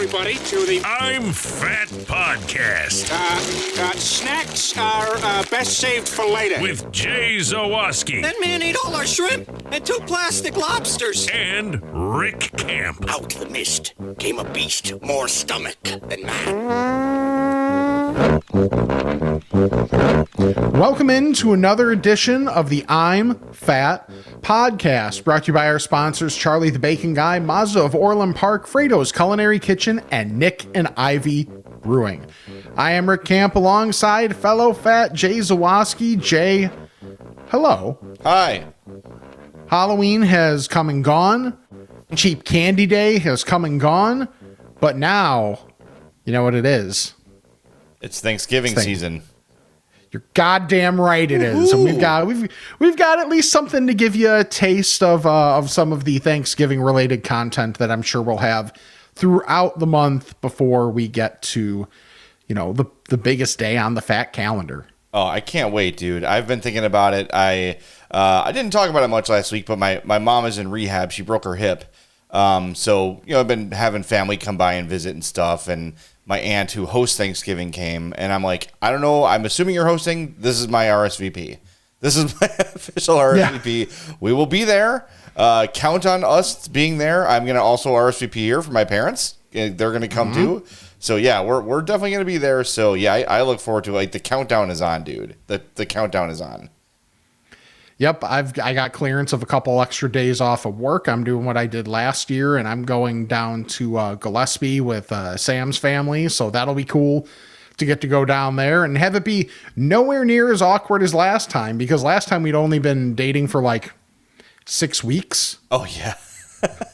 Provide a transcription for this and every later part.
everybody, to the I'm Fat Podcast. Snacks are best saved for later. With Jay Zawoski. That man ate all our shrimp and 2 plastic lobsters. And Rick Camp. Out of the mist came a beast more stomach than man. Welcome into another edition of the I'm Fat Podcast, brought to you by our sponsors, Charlie the Bacon Guy, Mazda of Orland Park, Fredo's Culinary Kitchen, and Nick and Ivy Brewing. I am Rick Camp alongside fellow fat Jay Zawoski. Jay, hello. Hi. Halloween has come and gone. Cheap Candy Day has come and gone. But now, you know what it is. It's Thanksgiving season. You're goddamn right it is. And we've got at least something to give you a taste of some of the Thanksgiving related content that I'm sure we'll have throughout the month before we get to, you know, the biggest day on the fat calendar. Oh, I can't wait, dude. I've been thinking about it. I didn't talk about it much last week, but my mom is in rehab. She broke her hip. So, you know, I've been having family come by and visit and stuff, and my aunt who hosts Thanksgiving came, and I'm like, I don't know. I'm assuming you're hosting. This is my RSVP. This is my official RSVP. Yeah. We will be there. Count on us being there. I'm going to also RSVP here for my parents. They're going to come too. So yeah, we're definitely going to be there. So yeah, I look forward to it. Like the countdown is on, dude. The countdown is on. Yep, I got clearance of a couple extra days off of work. I'm doing what I did last year, and I'm going down to Gillespie with Sam's family, so that'll be cool to get to go down there and have it be nowhere near as awkward as last time, because last time we'd only been dating for like 6 weeks. Oh yeah.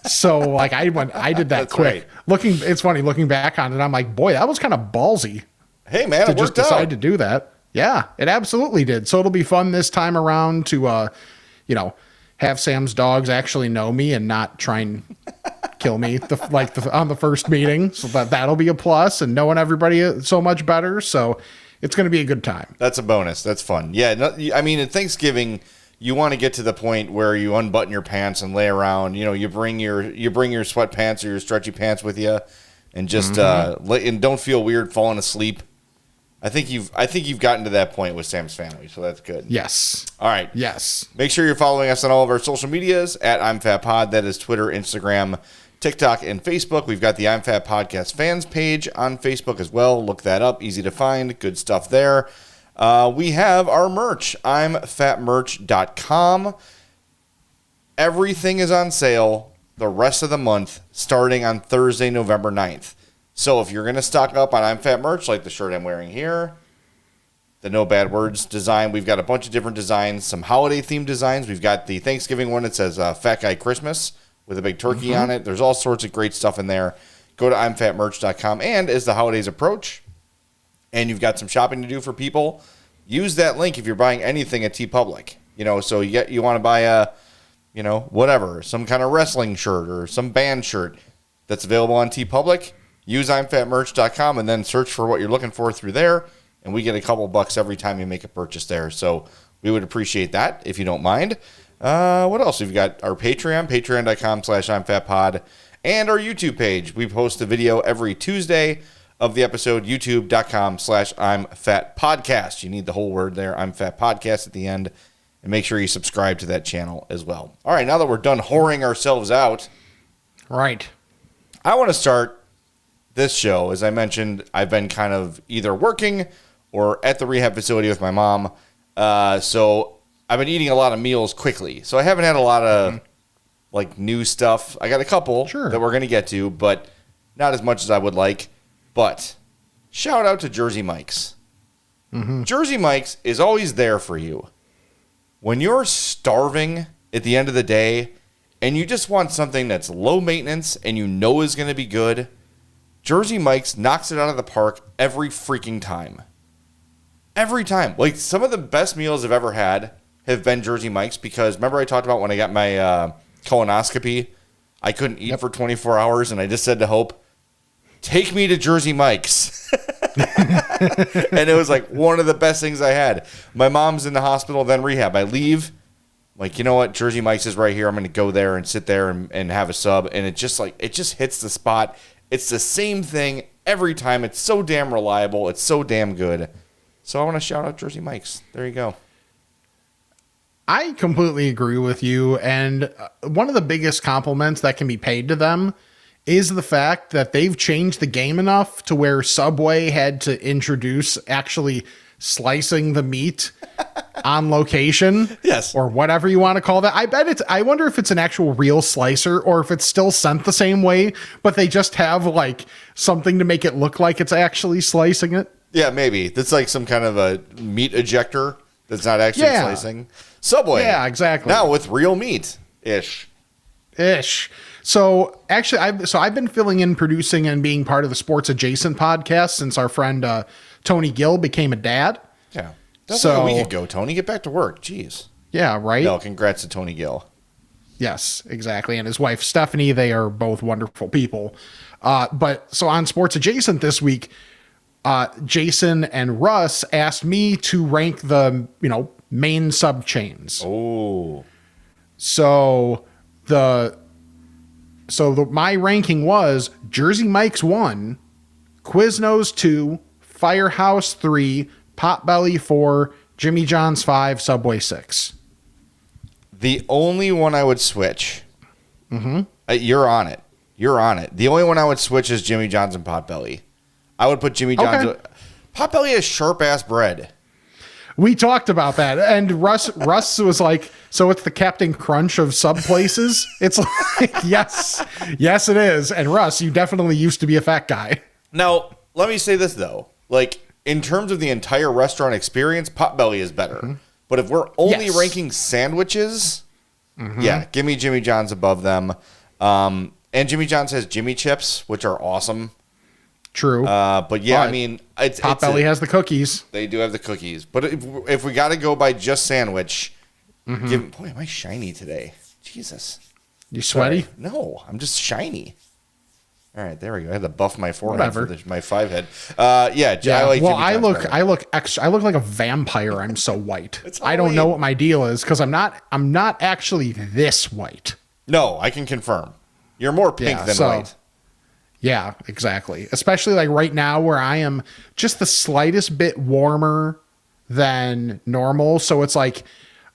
So like I did that quick. Right. It's funny looking back on it. I'm like, boy, that was kind of ballsy. Hey man, to just decide to do that. Yeah, it absolutely did. So it'll be fun this time around to, have Sam's dogs actually know me and not try and kill me on the first meeting. So that'll be a plus, and knowing everybody so much better. So it's going to be a good time. That's a bonus. That's fun. Yeah, I mean, at Thanksgiving, you want to get to the point where you unbutton your pants and lay around. You know, you bring your sweatpants or your stretchy pants with you, and just and don't feel weird falling asleep. I think you've gotten to that point with Sam's family, so that's good. Yes. All right. Yes. Make sure you're following us on all of our social medias at I'm Fat Pod. That is Twitter, Instagram, TikTok, and Facebook. We've got the I'm Fat Podcast fans page on Facebook as well. Look that up. Easy to find. Good stuff there. We have our merch. I'mFatMerch.com. Everything is on sale the rest of the month, starting on Thursday, November 9th. So if you're going to stock up on I'm Fat merch, like the shirt I'm wearing here, the No Bad Words design, we've got a bunch of different designs, some holiday-themed designs. We've got the Thanksgiving one that says Fat Guy Christmas with a big turkey on it. There's all sorts of great stuff in there. Go to I'mFatMerch.com. And as the holidays approach, and you've got some shopping to do for people, use that link if you're buying anything at TeePublic. You know, so you want to buy a, whatever, some kind of wrestling shirt or some band shirt that's available on TeePublic. Use I'mFatMerch.com and then search for what you're looking for through there, and we get a couple bucks every time you make a purchase there. So we would appreciate that if you don't mind. What else? We've got our Patreon, patreon.com/I'mFatPod, and our YouTube page. We post a video every Tuesday of the episode, youtube.com/I'mFatPodcast. You need the whole word there, I'm Fat Podcast at the end, and make sure you subscribe to that channel as well. All right, now that we're done whoring ourselves out, right, I want to start this show. As I mentioned, I've been kind of either working or at the rehab facility with my mom. So I've been eating a lot of meals quickly. So I haven't had a lot of new stuff. I got a couple that we're going to get to, but not as much as I would like. But shout out to Jersey Mike's. Jersey Mike's is always there for you. When you're starving at the end of the day and you just want something that's low maintenance and you know is going to be good, Jersey Mike's knocks it out of the park every freaking time. Every time. Like, some of the best meals I've ever had have been Jersey Mike's, because remember I talked about when I got my colonoscopy, I couldn't eat for 24 hours, and I just said to Hope, take me to Jersey Mike's. And it was like one of the best things I had. My mom's in the hospital, then rehab. I leave, like, you know what, Jersey Mike's is right here. I'm going to go there and sit there and have a sub. And it just hits the spot It's the same thing every time. It's so damn reliable. It's so damn good. So I want to shout out Jersey Mike's. There you go. I completely agree with you. And one of the biggest compliments that can be paid to them is the fact that they've changed the game enough to where Subway had to introduce actually slicing the meat on location. Yes. Or whatever you want to call that. I wonder if it's an actual real slicer or if it's still sent the same way, but they just have like something to make it look like it's actually slicing it. Yeah, maybe. That's like some kind of a meat ejector that's not actually slicing. Subway. Yeah, exactly. Now with real meat. Ish. So actually, I've been filling in, producing, and being part of the Sports Adjacent podcast since our friend Tony Gill became a dad. Yeah. That's like a week ago, Tony. Get back to work. Jeez. Yeah, right? No, congrats to Tony Gill. Yes, exactly. And his wife, Stephanie, they are both wonderful people. But so on Sports Adjacent this week, Jason and Russ asked me to rank the, main sub chains. Oh. So my ranking was Jersey Mike's 1, Quiznos 2, Firehouse 3, Potbelly 4, Jimmy John's 5, Subway 6. The only one I would switch. You're on it. The only one I would switch is Jimmy John's and Potbelly. I would put Jimmy John's. Okay. Potbelly has sharp ass bread. We talked about that, and Russ was like, "So it's the Captain Crunch of sub places." It's like, yes, it is. And Russ, you definitely used to be a fat guy. Now, let me say this though, like in terms of the entire restaurant experience, Potbelly is better. But if we're only ranking sandwiches, yeah, give me Jimmy John's above them. And Jimmy John's has Jimmy Chips, which are awesome. True. But yeah, I mean, Potbelly has the cookies. They do have the cookies. But if we got to go by just sandwich, boy, am I shiny today. Jesus. You sweaty? Sorry. No, I'm just shiny. All right, there we go. I had to buff my forehead for my 5 head. Yeah. I like Jimmy John's better. I look like a vampire. I'm so white. I don't know what my deal is because I'm not actually this white. No, I can confirm. You're more pink than white. Yeah, exactly. Especially like right now where I am just the slightest bit warmer than normal. So it's like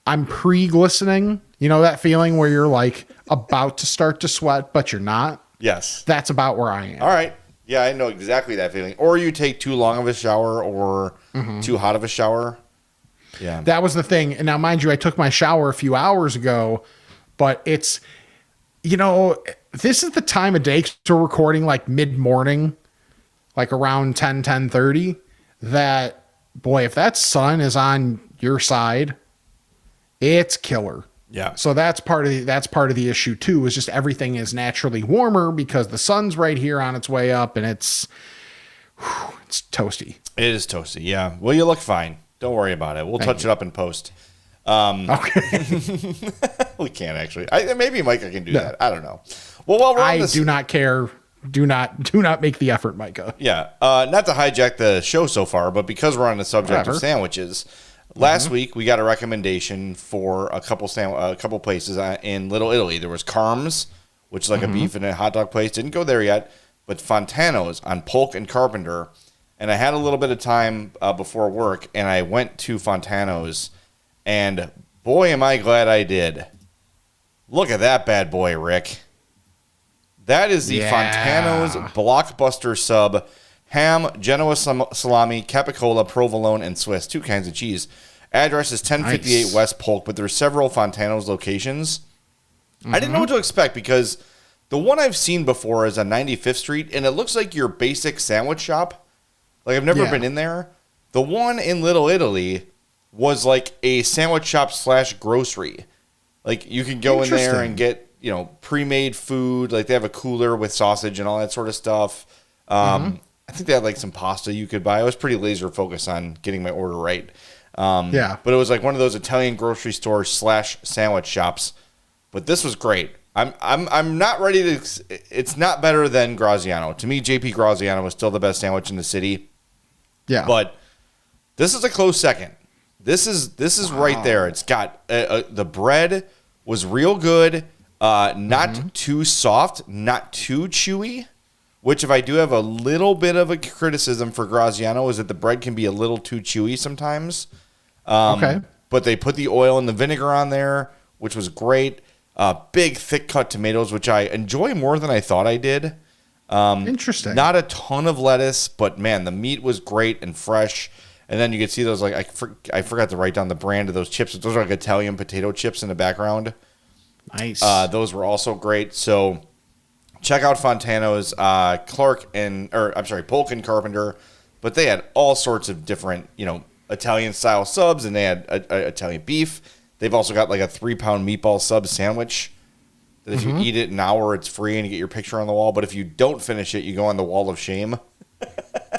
I'm pre-glistening. You know that feeling where you're like about to start to sweat, but you're not? Yes. That's about where I am. All right. Yeah, I know exactly that feeling. Or you take too long of a shower or too hot of a shower. Yeah. That was the thing. And now, mind you, I took my shower a few hours ago, but it's, this is the time of day to recording like mid-morning, like around 10:30, that, boy, if that sun is on your side, it's killer. Yeah. So that's part of the issue too, is just everything is naturally warmer because the sun's right here on its way up and it's toasty. It is toasty. Yeah. Well, you look fine. Don't worry about it. We'll touch it up in post. Okay. We can't actually. Maybe Micah can do that. I don't know. Well, while we're on this, do not care. Do not make the effort, Micah. Yeah. Not to hijack the show so far, but because we're on the subject of sandwiches, last week we got a recommendation for a couple places in Little Italy. There was Carm's, which is like a beef and a hot dog place. Didn't go there yet, but Fontano's on Polk and Carpenter. And I had a little bit of time before work, and I went to Fontano's, and boy, am I glad I did. Look at that bad boy, Rick. That is the Fontano's blockbuster sub. Ham, Genoa salami, capicola, provolone, and Swiss. 2 kinds of cheese. Address is 1058 West Polk, but there are several Fontano's locations. I didn't know what to expect because the one I've seen before is on 95th Street, and it looks like your basic sandwich shop. Like, I've never been in there. The one in Little Italy was like a sandwich shop / grocery. Like, you can go in there and get, pre-made food. Like, they have a cooler with sausage and all that sort of stuff. I think they had like some pasta you could buy. I was pretty laser focused on getting my order right. But it was like one of those Italian grocery stores / sandwich shops. But this was great. I'm not ready to. It's not better than Graziano. To me, JP Graziano was still the best sandwich in the city. Yeah. But this is a close second. This is right there. It's got the bread was real good. Not too soft, not too chewy. which if I do have a little bit of a criticism for Graziano is that the bread can be a little too chewy sometimes. Okay. But they put the oil and the vinegar on there, which was great. Big, thick cut tomatoes, which I enjoy more than I thought I did. Interesting. Not a ton of lettuce, but man, the meat was great and fresh. And then you could see those, like, I forgot to write down the brand of those chips. Those are like Italian potato chips in the background. Nice. Those were also great. So check out Fontano's Polk and Carpenter. But they had all sorts of different, Italian style subs, and they had Italian beef. They've also got like a 3-pound meatball sub sandwich that if you eat it an hour, it's free and you get your picture on the wall. But if you don't finish it, you go on the wall of shame.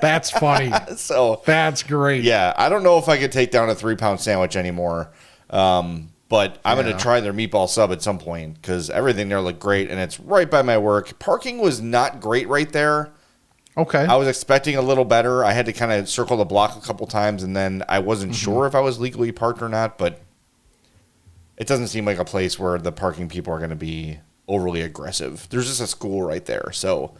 That's funny. So that's great. Yeah, I don't know if I could take down a 3-pound sandwich anymore. But I'm going to try their meatball sub at some point because everything there looked great, and it's right by my work. Parking was not great right there. Okay. I was expecting a little better. I had to kind of circle the block a couple times, and then I wasn't sure if I was legally parked or not, but it doesn't seem like a place where the parking people are going to be overly aggressive. There's just a school right there, so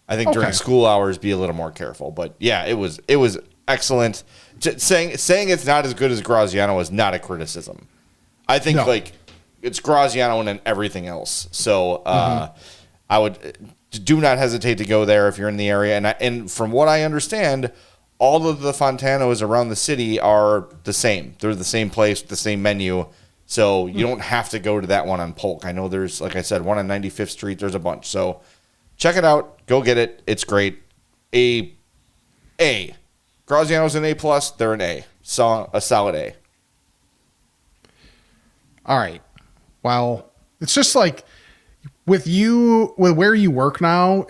I think during school hours, be a little more careful. But yeah, it was excellent. Saying it's not as good as Graziano is not a criticism. I think it's Graziano and then everything else. So I would do not hesitate to go there if you're in the area. And from what I understand, all of the Fontanos around the city are the same. They're the same place, the same menu. So you don't have to go to that one on Polk. I know there's, like I said, one on 95th Street. There's a bunch. So check it out. Go get it. It's great. A. Graziano's an A+. They're an A. So a solid A. All right. Well, it's just like with where you work now,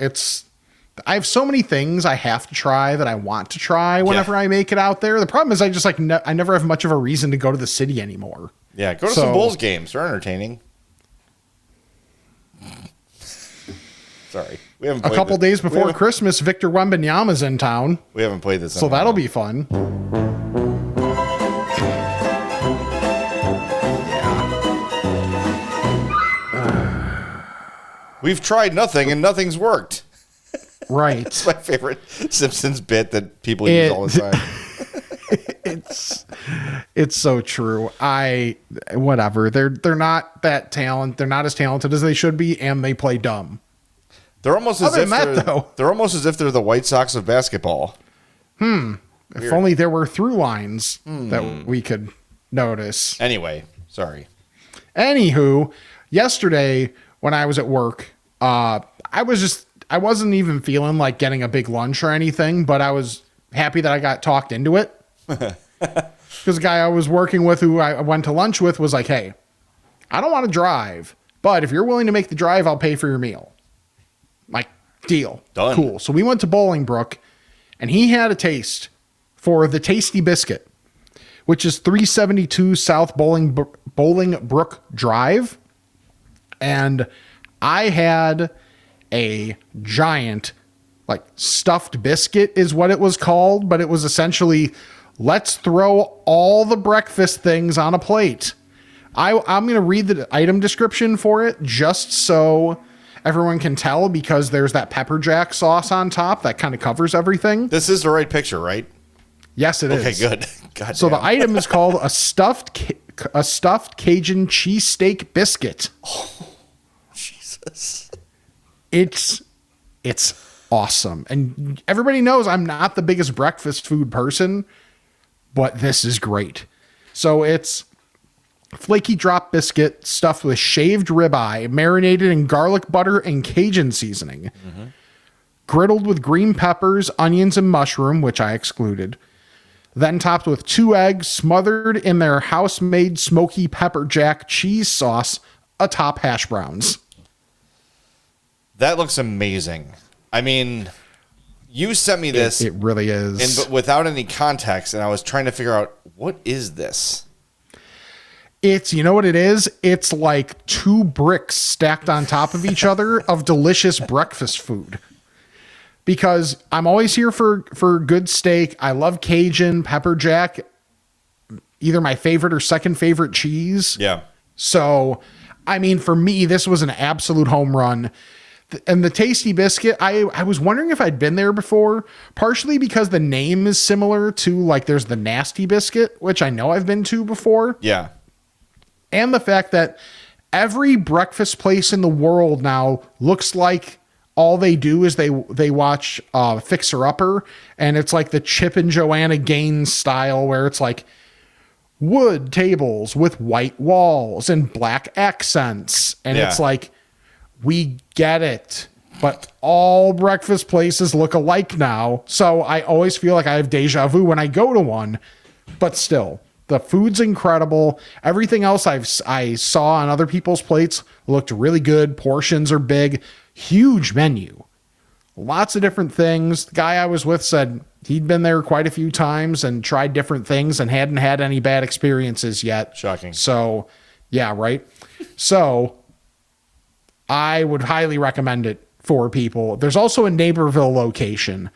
I have so many things I have to try that I want to try whenever I make it out there. The problem is I just I never have much of a reason to go to the city anymore. Yeah, go to some Bulls games. They're entertaining. Sorry. We haven't played a couple days before Christmas, Victor Wembanyama's in town. We haven't played this. So that'll be fun. We've tried nothing and nothing's worked. Right. It's my favorite Simpsons bit that people use all the time. It's so true. Whatever. They're not that talented. They're not as talented as they should be, and they play dumb. They're almost as if they're almost as if they're the White Sox of basketball. Weird. If only there were through lines that we could notice. Anyway, sorry. Anywho, yesterday when I was at work, I wasn't even feeling like getting a big lunch or anything, but I was happy that I got talked into it. Because the guy I was working with who I went to lunch with was like, hey, I don't want to drive, but if you're willing to make the drive, I'll pay for your meal. Like, deal. Done. Cool. So we went to Bolingbrook, and he had a taste for the Tasty Biscuit, which is 372 South Bolingbrook Drive. And I had a giant, stuffed biscuit is what it was called, but it was essentially, let's throw all the breakfast things on a plate. I'm going to read the item description for it just so everyone can tell, because there's that pepper jack sauce on top that kind of covers everything. This is the right picture, right? Yes, it is. Okay, good. God so damn. The item is called a stuffed Cajun cheesesteak biscuit. Oh, Jesus. It's awesome. And everybody knows I'm not the biggest breakfast food person, but this is great. So it's flaky drop biscuit stuffed with shaved ribeye, marinated in garlic butter and Cajun seasoning, griddled with green peppers, onions, and mushroom, which I excluded, then topped with 2 eggs smothered in their house-made smoky pepper jack cheese sauce atop hash browns. That looks amazing. I mean, you sent me this. It really is. But without any context, and I was trying to figure out, what is this? You know what it is? It's like 2 bricks stacked on top of each other of delicious breakfast food. Because I'm always here for good steak. I love Cajun, pepper jack, either my favorite or second favorite cheese. Yeah. So, I mean, for me, this was an absolute home run. And the Tasty Biscuit, I was wondering if I'd been there before, partially because the name is similar to, like, there's the Nasty Biscuit, which I know I've been to before. Yeah. And the fact that every breakfast place in the world now looks like all they do is they watch Fixer Upper, and it's like the Chip and Joanna Gaines style, where it's like wood tables with white walls and black accents. And it's like, we get it, but all breakfast places look alike now. So I always feel like I have deja vu when I go to one, but still, the food's incredible. Everything else I saw on other people's plates looked really good. Portions are big, huge menu, lots of different things. The guy I was with said he'd been there quite a few times and tried different things and hadn't had any bad experiences yet. Shocking. So, yeah, right. So I would highly recommend it for people. There's also a Naperville location.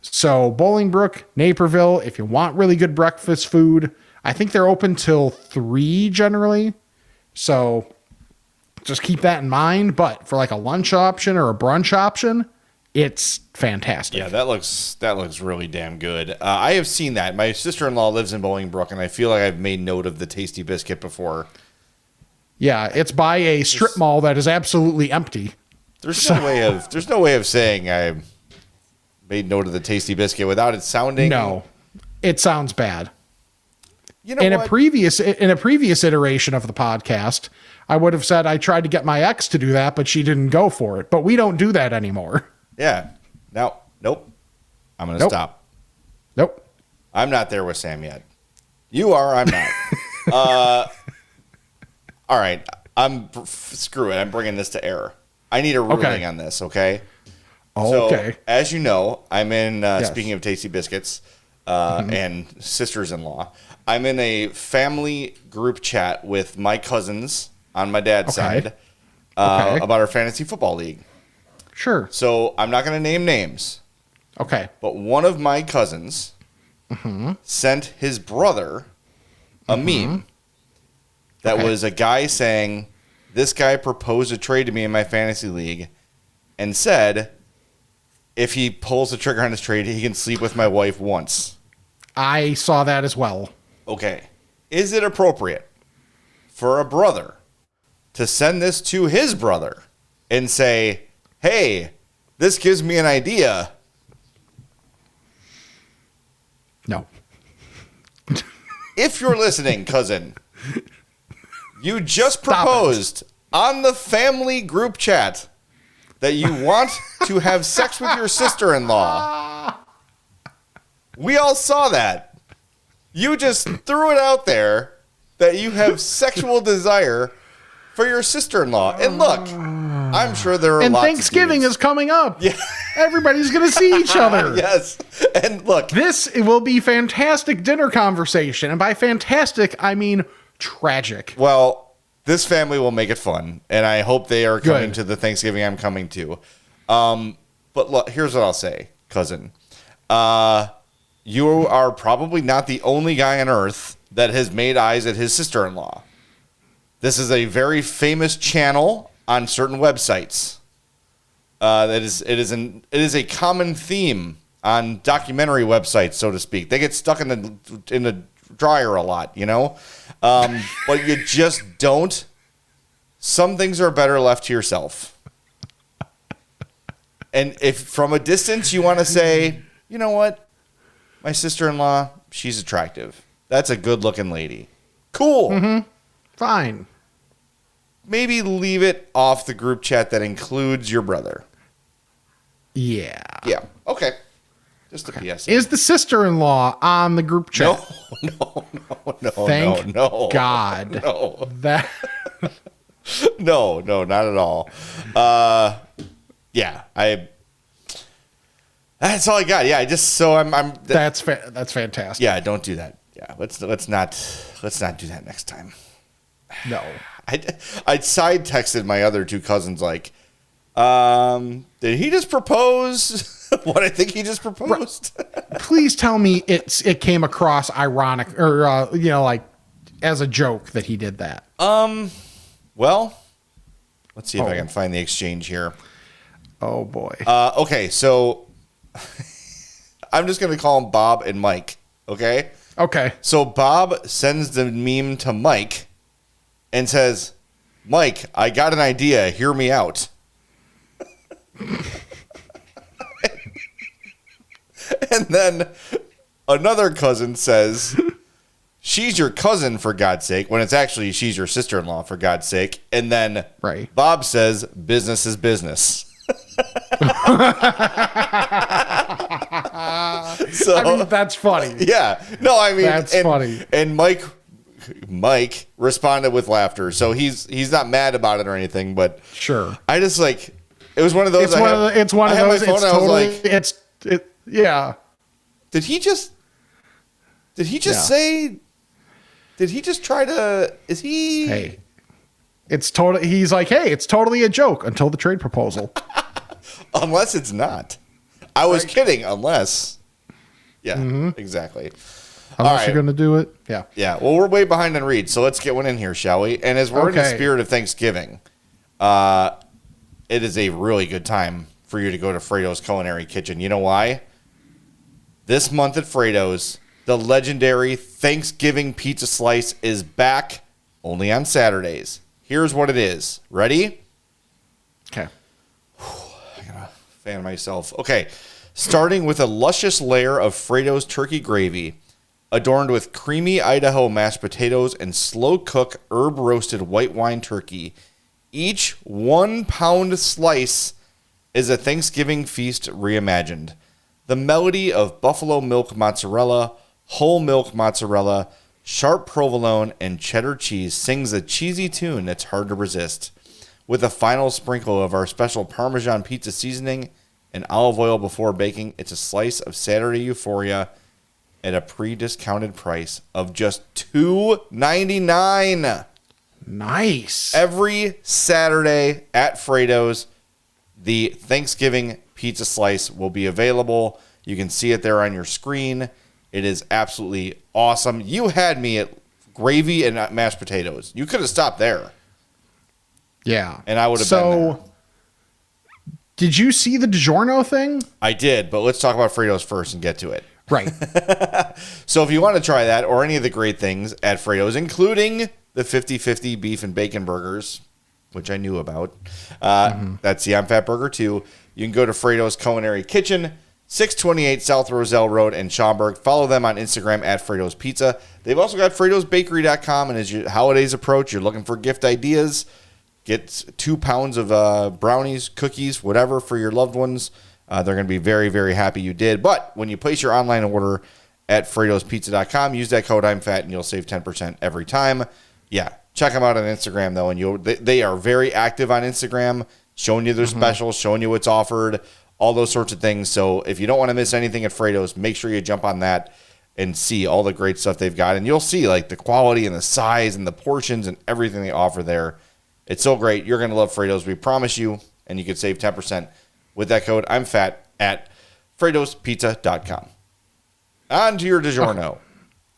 So Bolingbrook, Naperville, if you want really good breakfast food, I think they're open till 3 generally. So just keep that in mind. But for like a lunch option or a brunch option, it's fantastic. Yeah, that looks really damn good. I have seen that. My sister-in-law lives in Bolingbrook, and I feel like I've made note of the Tasty Biscuit before. Yeah, it's by a strip mall that is absolutely empty. There's no way of saying I made note of the Tasty Biscuit without it sounding. No, it sounds bad. You know in what? a previous iteration of the podcast, I would have said I tried to get my ex to do that, but she didn't go for it. But we don't do that anymore. Yeah. Now, nope. I'm gonna stop. Nope. I'm not there with Sam yet. You are. I'm not. All right. Screw it. I'm bringing this to air. I need a ruling on this. Okay. Okay. So, as you know, I'm in. Speaking of Tasty Biscuits and sisters-in-law, I'm in a family group chat with my cousins on my dad's side about our fantasy football league. Sure. So I'm not going to name names. Okay. But one of my cousins sent his brother a meme that was a guy saying, this guy proposed a trade to me in my fantasy league and said, if he pulls the trigger on his trade, he can sleep with my wife once. I saw that as well. Okay. Is it appropriate for a brother to send this to his brother and say, hey, this gives me an idea? No. If you're listening, cousin, you just proposed on the family group chat that you want to have sex with your sister-in-law. We all saw that. You just threw it out there that you have sexual desire for your sister-in-law. And look, I'm sure there are And lots Thanksgiving of is coming up. Yeah. Everybody's going to see each other. Yes. And look, This will be fantastic dinner conversation. And by fantastic, I mean tragic. well, this family will make it fun, and I hope they are coming Good. to the Thanksgiving I'm coming to. But look, here's what I'll say, cousin. You are probably not the only guy on earth that has made eyes at his sister-in-law. This is a very famous channel on certain websites. It is a common theme on documentary websites, so to speak. They get stuck in the dryer a lot, you know? But you just don't. Some things are better left to yourself. And if from a distance you want to say, you know what? My sister-in-law, she's attractive. That's a good-looking lady. Cool. Fine. Maybe leave it off the group chat that includes your brother. Yeah. Yeah. Okay. Just a PSA. Is the sister-in-law on the group chat? No. Thank no. God. No. That No, not at all. Yeah, that's all I got. Yeah, I just so I'm that's fantastic. yeah, don't do that. Yeah, let's not do that next time. No. I side texted my other two cousins like, did he just propose what I think he just proposed? Please tell me it came across ironic or like as a joke that he did that. Well, let's see if I can find the exchange here. Oh boy. Okay, so I'm just gonna call them Bob and Mike. Okay. Okay. So Bob sends the meme to Mike and says, "Mike, I got an idea. Hear me out." And then another cousin says, "She's your cousin, for God's sake," when it's actually she's your sister-in-law, for God's sake. And then Right. Bob says, "Business is business." So, I mean, that's funny. yeah. No, I mean, That's funny. And Mike responded with laughter. So he's not mad about it or anything, but Sure. I just it was one of those. It's one of those. It's totally. Yeah. Did he just say? Did he just try to? Is he? Hey, it's totally. He's like, hey, it's totally a joke until the trade proposal. Unless it's not. I was kidding. Unless. Yeah. Exactly. Unless you're going to do it. Yeah. Yeah. Well, we're way behind on reads, so let's get one in here, shall we? And as we're in the Okay. spirit of Thanksgiving, it is a really good time for you to go to Fredo's Culinary Kitchen. You know why? This month at Fredo's, the legendary Thanksgiving pizza slice is back only on Saturdays. Here's what it is. Ready? Okay. Fan myself. Okay. Starting with a luscious layer of Fredo's turkey gravy, adorned with creamy Idaho mashed potatoes and slow-cook herb-roasted white wine turkey. Each 1 pound slice is a Thanksgiving feast reimagined. The melody of buffalo milk mozzarella, whole milk mozzarella, sharp provolone, and cheddar cheese sings a cheesy tune that's hard to resist. With a final sprinkle of our special Parmesan pizza seasoning and olive oil before baking, it's a slice of Saturday euphoria at a pre-discounted price of just $2.99. Nice. Every Saturday at Fredo's, the Thanksgiving pizza slice will be available. You can see it there on your screen. It is absolutely awesome. You had me at gravy and mashed potatoes. You could have stopped there. Yeah. And I would have been there. Did you see the DiGiorno thing? I did, but let's talk about Fredo's first and get to it. Right. So if you want to try that or any of the great things at Fredo's, including the 50-50 beef and bacon burgers, which I knew about, that's the I'm Fat Burger too. You can go to Fredo's Culinary Kitchen, 628 South Roselle Road in Schaumburg. Follow them on Instagram at Fredo's Pizza. They've also got Fredo'sBakery.com, and as your holidays approach, you're looking for gift ideas, get 2 pounds of brownies, cookies, whatever for your loved ones. They're going to be very, very happy you did. But when you place your online order at Fredo'sPizza.com, use that code I'm Fat, and you'll save 10% every time. Yeah, check them out on Instagram, though, and they are very active on Instagram, showing you their specials, showing you what's offered, all those sorts of things. So if you don't want to miss anything at Fredo's, make sure you jump on that and see all the great stuff they've got. And you'll see like the quality and the size and the portions and everything they offer there. It's so great. You're going to love Fredo's. We promise you. And you can save 10% with that code I'm Fat at Fredo'sPizza.com. On to your DiGiorno.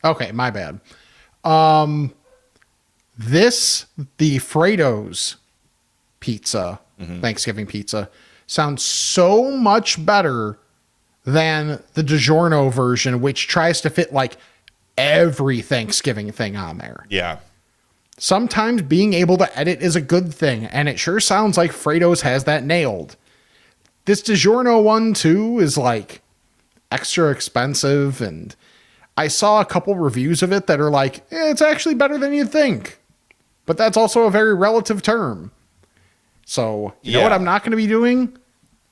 Okay, my bad. The Fredo's pizza, Thanksgiving pizza, sounds so much better than the DiGiorno version, which tries to fit like every Thanksgiving thing on there. Yeah. Sometimes being able to edit is a good thing, and it sure sounds like Fredo's has that nailed. This DiGiorno one, too, is like extra expensive, and I saw a couple reviews of it that are like, it's actually better than you'd think. But that's also a very relative term. So, you know what I'm not going to be doing?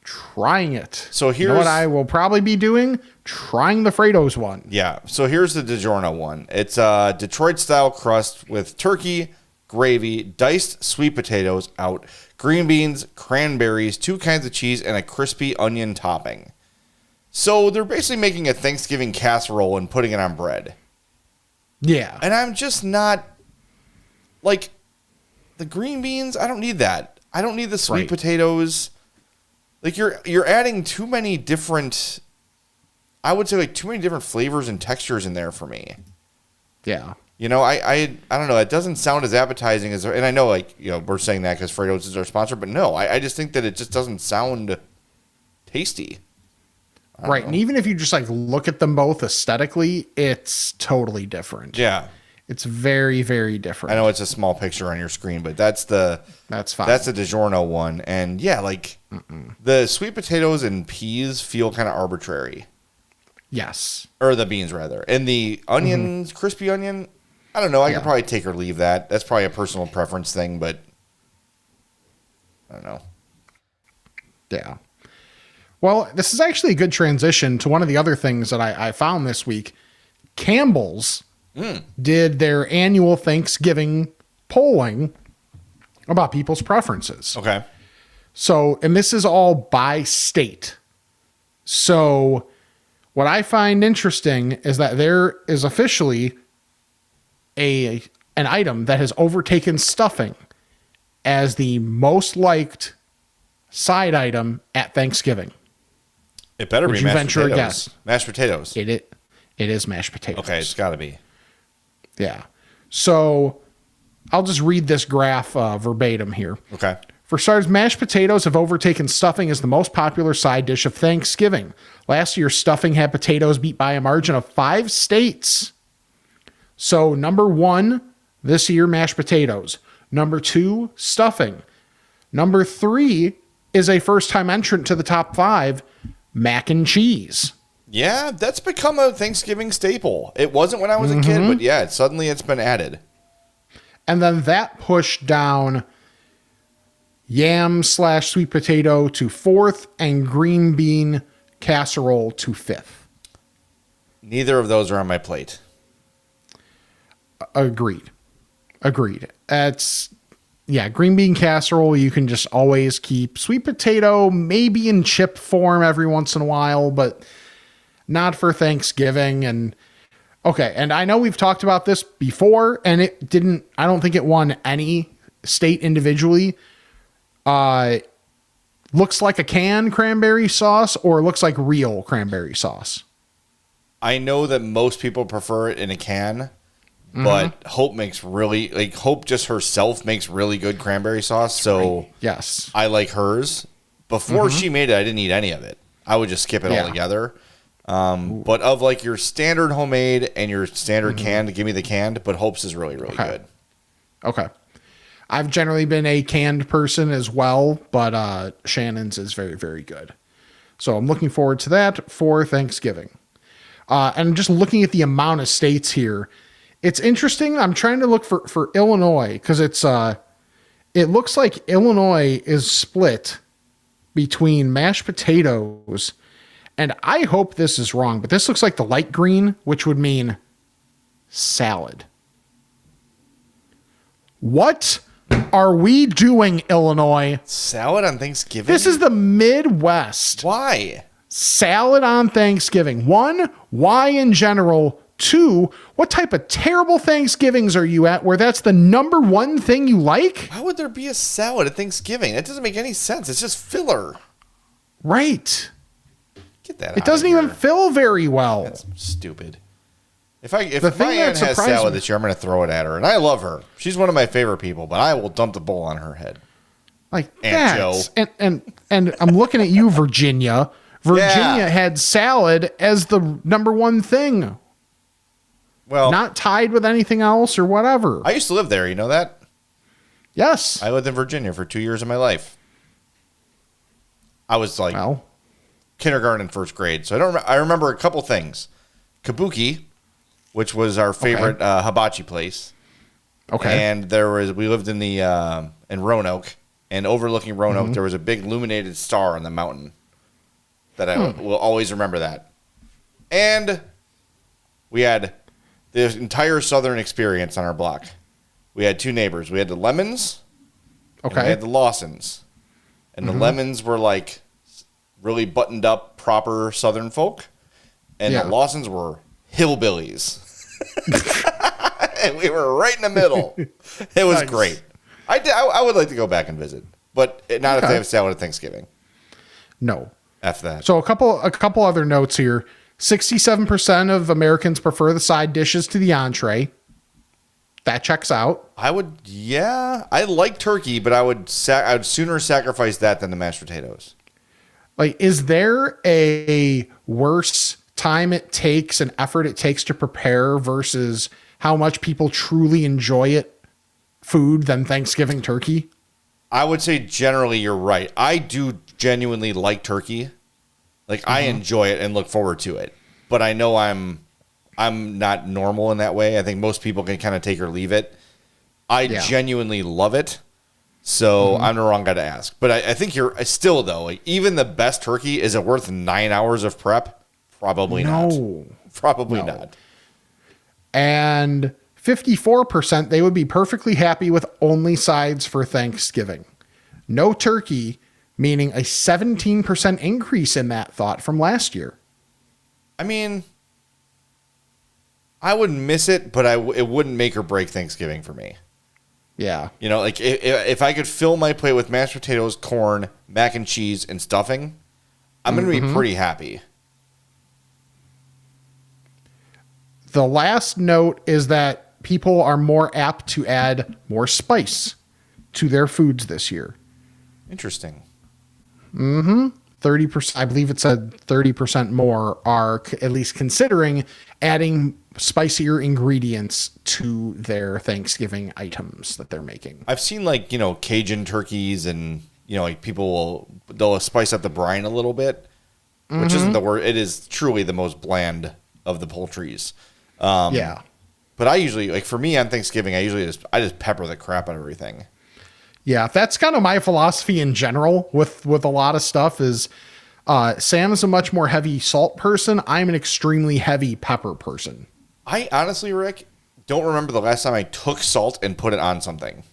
Trying it. So you know what I will probably be doing? Trying the Fredo's one. Yeah. So here's the DiGiorno one. It's a Detroit-style crust with turkey, gravy, diced sweet potatoes out, green beans, cranberries, 2 kinds of cheese, and a crispy onion topping. So they're basically making a Thanksgiving casserole and putting it on bread. Yeah. And I'm just not, like, the green beans, I don't need that. I don't need the sweet potatoes. Like, you're adding too many different, I would say, like, too many different flavors and textures in there for me. Yeah. You know, I don't know. It doesn't sound as appetizing as, and I know, like, you know, we're saying that because Fredo's is our sponsor, but no, I just think that it just doesn't sound tasty. Right. And even if you just like look at them both aesthetically, it's totally different. Yeah. It's very, very different. I know it's a small picture on your screen, but that's fine. That's the DiGiorno one. And yeah, like the sweet potatoes and peas feel kind of arbitrary. Yes. Or the beans, rather. And the onions, crispy onion, I don't know. I could probably take or leave that. That's probably a personal preference thing, but I don't know. Yeah. Well, this is actually a good transition to one of the other things that I found this week. Campbell's did their annual Thanksgiving polling about people's preferences. Okay. So, and this is all by state. So, what I find interesting is that there is officially an item that has overtaken stuffing as the most liked side item at Thanksgiving. It better Would be you mashed venture a potatoes. guess? Mashed potatoes. It is mashed potatoes. Okay, it's got to be. Yeah. So I'll just read this graph verbatim here. Okay. For starters, mashed potatoes have overtaken stuffing as the most popular side dish of Thanksgiving. Last year, stuffing had potatoes beat by a margin of 5 states. So number 1 this year, mashed potatoes. Number 2, stuffing. Number 3 is a first-time entrant to the top 5, mac and cheese. Yeah, that's become a Thanksgiving staple. It wasn't when I was a kid, but yeah, suddenly it's been added. And then that pushed down yam/sweet potato to 4th and green bean casserole to 5th. Neither of those are on my plate. Agreed. Green bean casserole, you can just always keep. Sweet potato, maybe in chip form every once in a while, but not for Thanksgiving. And okay, and I know we've talked about this before, and I don't think it won any state individually. Looks like a canned cranberry sauce or looks like real cranberry sauce. I know that most people prefer it in a can, but Hope just herself makes really good cranberry sauce. So yes, I like hers. Before she made it, I didn't eat any of it. I would just skip it altogether. But of like your standard homemade and your standard canned, give me the canned, but Hope's is really, really good. Okay. I've generally been a canned person as well, but Shannon's is very, very good. So I'm looking forward to that for Thanksgiving. And just looking at the amount of states here, it's interesting. I'm trying to look for Illinois because it looks like Illinois is split between mashed potatoes, and I hope this is wrong, but this looks like the light green, which would mean salad. What are we doing, Illinois? Salad on Thanksgiving? This is the Midwest. Why? Salad on Thanksgiving. 1, why in general? 2, what type of terrible Thanksgivings are you at where that's the number 1 thing you like? Why would there be a salad at Thanksgiving? That doesn't make any sense. It's just filler. Right. Get that out It doesn't of here. even fill very well. That's stupid. If The my thing aunt that has surprised salad me- this year, I'm going to throw it at her. And I love her. She's one of my favorite people, but I will dump the bowl on her head. Like Aunt that. Joe. And I'm looking at you, Virginia. Virginia had salad as the number 1 thing. Well, Not tied with anything else or whatever. I used to live there. You know that? Yes. I lived in Virginia for 2 years of my life. I was like kindergarten and first grade. So I remember a couple things. Kabuki, which was our favorite hibachi place. Okay. And we lived in in Roanoke, and overlooking Roanoke, there was a big illuminated star on the mountain that I will always remember that. And we had the entire Southern experience on our block. We had 2 neighbors. We had the Lemons, and we had the Lawsons. And the Lemons were like really buttoned up, proper Southern folk, and the Lawsons were hillbillies. And we were right in the middle. It was great. I would like to go back and visit, but not if they have salad at Thanksgiving. No. F that. So a couple other notes here. 67% of Americans prefer the side dishes to the entree. That checks out. I like turkey, but I would sooner sacrifice that than the mashed potatoes. Like, is there a worse time it takes and effort it takes to prepare versus how much people truly enjoy food than Thanksgiving turkey? I would say generally you're right. I do genuinely like turkey. Like, I enjoy it and look forward to it. But I know I'm not normal in that way. I think most people can kind of take or leave it. I genuinely love it. So I'm the wrong guy to ask. But I think you're still, though, like, even the best turkey, is it worth 9 hours of prep? Probably not. Probably not. And 54%, they would be perfectly happy with only sides for Thanksgiving. No turkey, meaning a 17% increase in that thought from last year. I mean, I wouldn't miss it, but it wouldn't make or break Thanksgiving for me. Yeah. You know, like if I could fill my plate with mashed potatoes, corn, mac and cheese, and stuffing, I'm going to be pretty happy. The last note is that people are more apt to add more spice to their foods this year. Interesting. 30%, I believe it said 30% more are at least considering adding spicier ingredients to their Thanksgiving items that they're making. I've seen, like, you know, Cajun turkeys and, you know, like they'll spice up the brine a little bit, which isn't the word. It is truly the most bland of the poultries. Yeah. But I usually, like, for me on Thanksgiving, I just pepper the crap out of everything. Yeah, that's kind of my philosophy in general with a lot of stuff is Sam is a much more heavy salt person. I'm an extremely heavy pepper person. I honestly, Rick, don't remember the last time I took salt and put it on something.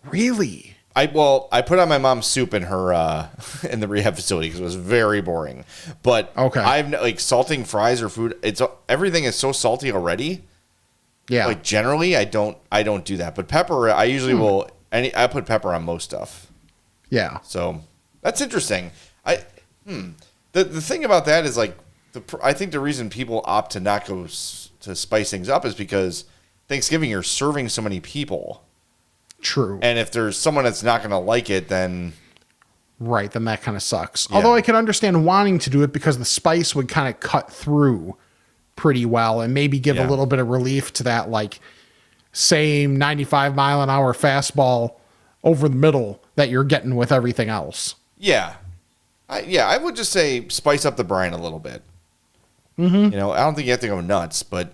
Really? I put on my mom's soup in her in the rehab facility because it was very boring. But okay, I've like salting fries or food. Everything is so salty already. Yeah. Like generally, I don't do that. But pepper, I usually will. I put pepper on most stuff. Yeah. So that's interesting. The thing about that is, like, I think the reason people opt to not go to spice things up is because Thanksgiving you're serving so many people. True. And if there's someone that's not going to like it, then right, then that kind of sucks. Yeah. Although I can understand wanting to do it because the spice would kind of cut through pretty well and maybe give a little bit of relief to that, like, same 95-mile-an-hour fastball over the middle that you're getting with everything else. Yeah. I would just say spice up the brine a little bit. You know, I don't think you have to go nuts, but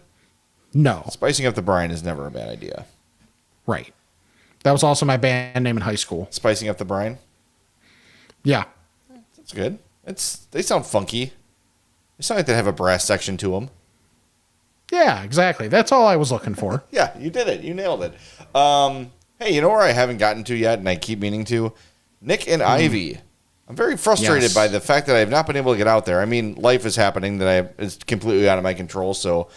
no, spicing up the brine is never a bad idea. Right. That was also my band name in high school. Spicing up the brine? Yeah. That's good. They sound funky. They sound like they have a brass section to them. Yeah, exactly. That's all I was looking for. Yeah, you did it. You nailed it. Hey, you know where I haven't gotten to yet and I keep meaning to? Nick and Ivy. I'm very frustrated by the fact that I've not been able to get out there. I mean, life is happening that is completely out of my control, so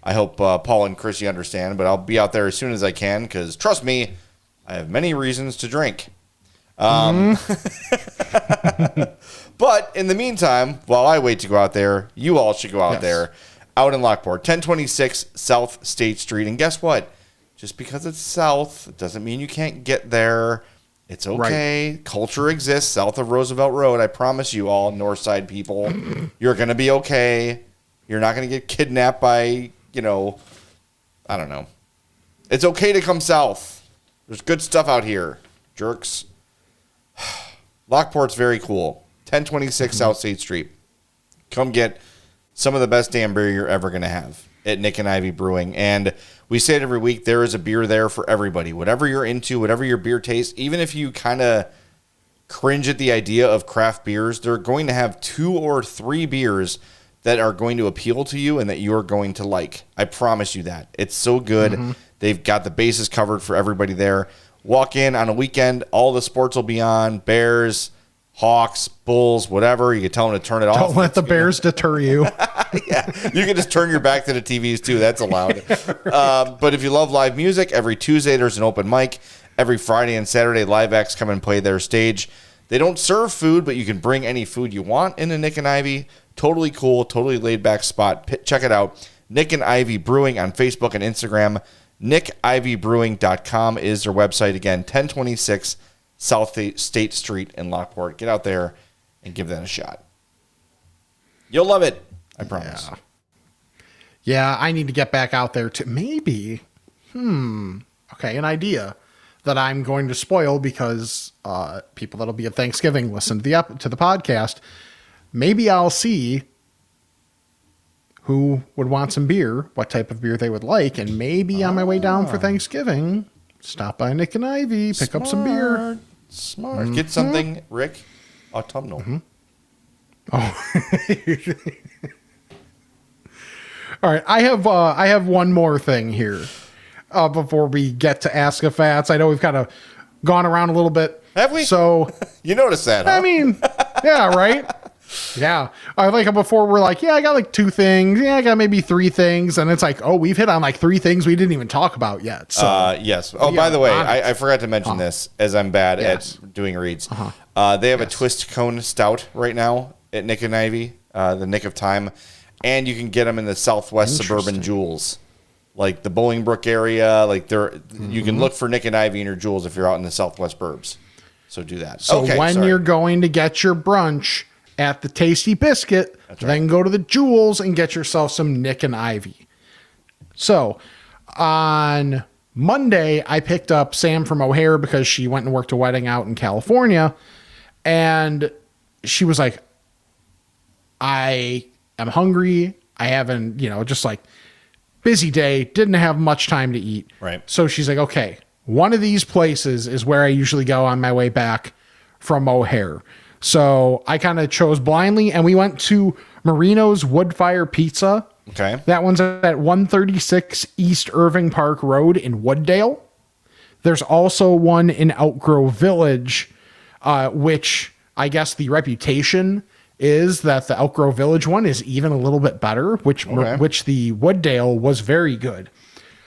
I hope Paul and Chrissy understand, but I'll be out there as soon as I can because, trust me, I have many reasons to drink. But in the meantime, while I wait to go out there, you all should go out there. Out in Lockport, 1026 South State Street. And guess what? Just because it's south, it doesn't mean you can't get there. It's okay. Right. Culture exists south of Roosevelt Road. I promise you all, North Side people, you're going to be okay. You're not going to get kidnapped by, you know, I don't know. It's okay to come south. There's good stuff out here, jerks. Lockport's very cool. 1026 South State Street. Come get some of the best damn beer you're ever going to have at Nick and Ivy Brewing. And we say it every week, there is a beer there for everybody. Whatever you're into, whatever your beer tastes, even if you kind of cringe at the idea of craft beers, they're going to have 2 or 3 beers that are going to appeal to you and that you're going to like. I promise you that. It's so good. They've got the bases covered for everybody there. Walk in on a weekend, all the sports will be on. Bears, Hawks, Bulls, whatever. You can tell them to turn it off. Don't let the Bears deter you. Yeah, you can just turn your back to the TVs too. That's allowed. But if you love live music, every Tuesday there's an open mic. Every Friday and Saturday, live acts come and play their stage. They don't serve food, but you can bring any food you want into Nick and Ivy. Totally cool, totally laid back spot. Check it out. Nick and Ivy Brewing on Facebook and Instagram. NickIvyBrewing.com is their website. Again, 1026 South State Street in Lockport. Get out there and give that a shot. You'll love it. I promise. Yeah, I need to get back out there to maybe. Okay, an idea that I'm going to spoil because people that'll be at Thanksgiving listen to the podcast. Maybe I'll see who would want some beer, what type of beer they would like, and maybe on my way down for Thanksgiving, stop by Nick and Ivy, pick up some beer. Smart. Mm-hmm. Get something, Rick, autumnal. Mm-hmm. Oh. All right, I have one more thing here before we get to Ask a Fats. I know we've kind of gone around a little bit. Have we? So you noticed that, huh? I mean, yeah, right? Yeah. I like before we're like, yeah, I got like 2 things. Yeah, I got maybe 3 things. And it's like, oh, we've hit on like 3 things we didn't even talk about yet. So yes. Oh, by the way, I forgot to mention this as I'm bad at doing reads. They have a twist cone stout right now at Nick and Ivy, the Nick of Time. And you can get them in the Southwest Suburban Jewels, like the Bolingbrook area. Like you can look for Nick and Ivy in your Jewels if you're out in the Southwest Burbs. So do that. So when you're going to get your brunch at the Tasty Biscuit, then go to the Jewels and get yourself some Nick and Ivy. So on Monday, I picked up Sam from O'Hare because she went and worked a wedding out in California. And she was like, I am hungry. I haven't, just like busy day, didn't have much time to eat. Right. So she's like, okay, one of these places is where I usually go on my way back from O'Hare. So I kind of chose blindly, and we went to Marino's Woodfire Pizza. Okay. That one's at 136 East Irving Park Road in Wooddale. There's also one in Outgrove Village, which I guess the reputation is that the Outgrove Village one is even a little bit better, which the Wooddale was very good.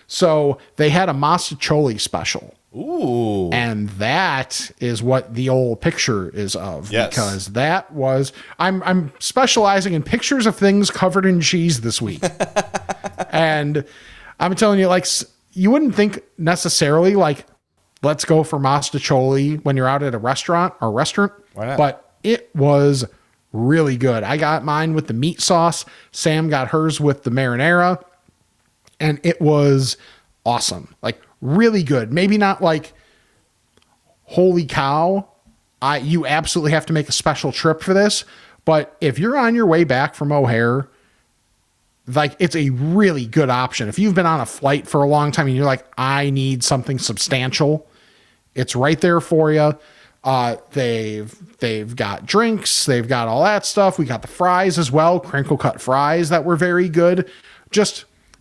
So they had a Masticholi special. Ooh. And that is what the old picture is of. Yes. Because that was I'm specializing in pictures of things covered in cheese this week. And I'm telling you, like, you wouldn't think necessarily like, let's go for Masticholi when you're out at a restaurant. Why not? But it was really good. I got mine with the meat sauce. Sam got hers with the marinara. And it was awesome. Like, really good. Maybe not like, holy cow, you absolutely have to make a special trip for this. But if you're on your way back from O'Hare, like, it's a really good option. If you've been on a flight for a long time and you're like, I need something substantial, it's right there for you. They've got drinks, they've got all that stuff. We got the fries as well, crinkle cut fries that were very good.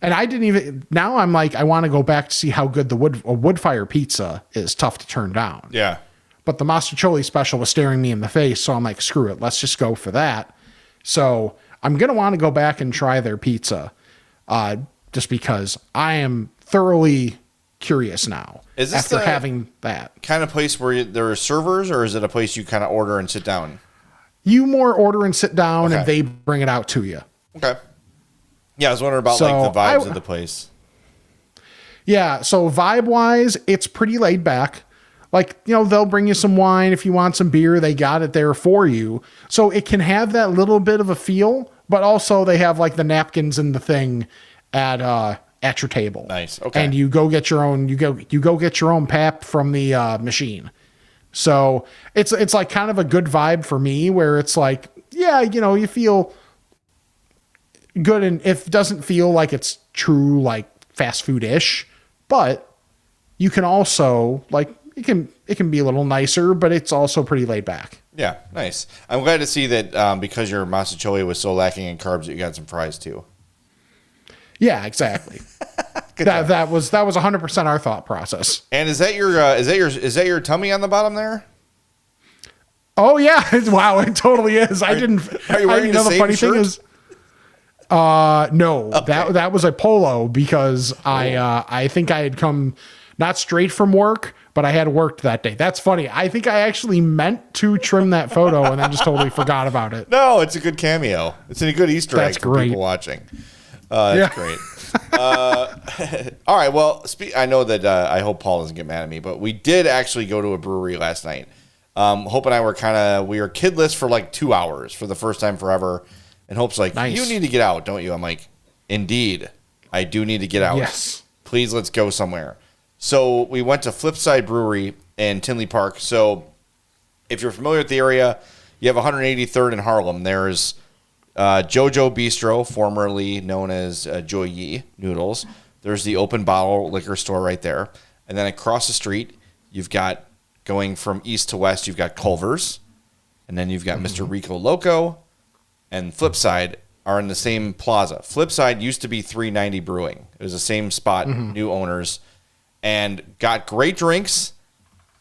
And I didn't even, now I'm like, I want to go back to see how good a Woodfire pizza is. Tough to turn down. Yeah. But the Masticholi special was staring me in the face. So I'm like, screw it. Let's just go for that. So I'm going to want to go back and try their pizza. Just because I am thoroughly curious now. Is this after having that kind of place where there are servers, or is it a place you kind of order and sit down? You more order and sit down and they bring it out to you. Okay. Yeah, I was wondering about like the vibes of the place. Yeah, so vibe-wise, it's pretty laid back. Like, they'll bring you some wine if you want some beer. They got it there for you. So it can have that little bit of a feel, but also they have like the napkins and the thing at your table. Nice. Okay. And you go get your own. You go get your own pap from the machine. So it's like kind of a good vibe for me, where it's like, yeah, you feel good, and it doesn't feel like it's true like fast food-ish, but you can also like it can be a little nicer, but it's also pretty laid back. Yeah, nice. I'm glad to see that because your Masticholi was so lacking in carbs, that you got some fries too. Yeah, exactly. that was 100% our thought process. And is that your tummy on the bottom there? Oh yeah! Wow, it totally is. Are you wearing the same shirt? Thing is, no, okay. That was a polo because I think I had come not straight from work, but I had worked that day. That's funny. I think I actually meant to trim that photo and then just totally forgot about it. No, it's a good cameo. It's a good Easter egg for people watching. That's great. All right. Well, I know that I hope Paul doesn't get mad at me, but we did actually go to a brewery last night. Hope and I were we were kidless for like 2 hours for the first time forever. And Hope's like, nice. You need to get out, don't you? I'm like, indeed, I do need to get out. Yes. Please, let's go somewhere. So we went to Flipside Brewery in Tinley Park. So if you're familiar with the area, you have 183rd in Harlem. There's Jojo Bistro, formerly known as Joy Yi Noodles. There's the open bottle liquor store right there. And then across the street, you've got, going from east to west, you've got Culver's. And then you've got Mr. Rico Loco. And Flipside are in the same plaza. Flipside used to be 390 Brewing. It was the same spot, new owners. And got great drinks.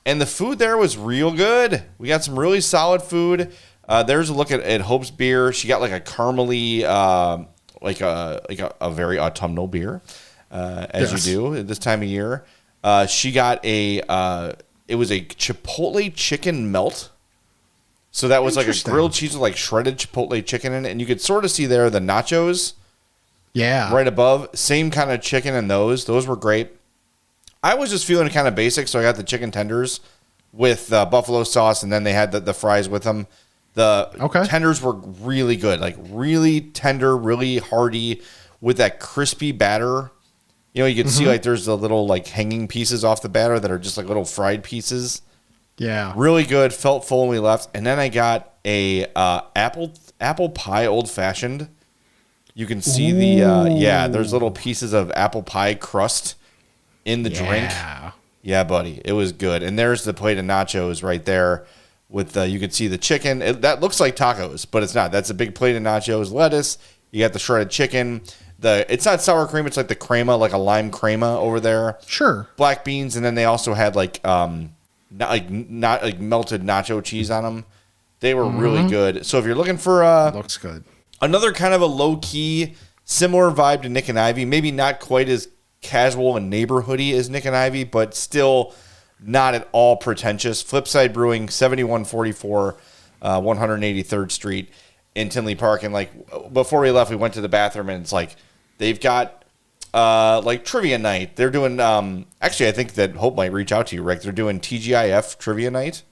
And the food there was real good. We got some really solid food. There's a look at Hope's beer. She got like a caramely, like a very autumnal beer, as you do at this time of year. She got it was a Chipotle chicken melt. So that was like a grilled cheese with like shredded Chipotle chicken in it. And you could sort of see there the nachos. Yeah. Right above. Same kind of chicken in those. Those were great. I was just feeling kind of basic, so I got the chicken tenders with buffalo sauce, and then they had the fries with them. The tenders were really good, like really tender, really hearty, with that crispy batter. You know, you can see like there's the little like hanging pieces off the batter that are just like little fried pieces. Yeah, really good. Felt full when we left, and then I got a apple pie old fashioned. You can see there's little pieces of apple pie crust in the drink. Yeah, buddy, it was good. And there's the plate of nachos right there. With you could see the chicken. That looks like tacos, but it's not. That's a big plate of nachos, lettuce. You got the shredded chicken. It's not sour cream. It's like the crema, like a lime crema over there. Sure. Black beans, and then they also had like not melted nacho cheese on them. They were really good. So if you're looking for looks good, another kind of a low key, similar vibe to Nick and Ivy, maybe not quite as casual and neighborhoody as Nick and Ivy, but still not at all pretentious. Flipside Brewing, 7144 183rd Street in Tinley Park. And like before we left, we went to the bathroom, and it's like they've got like trivia night. They're doing actually, I think that Hope might reach out to you, Rick. They're doing TGIF trivia night.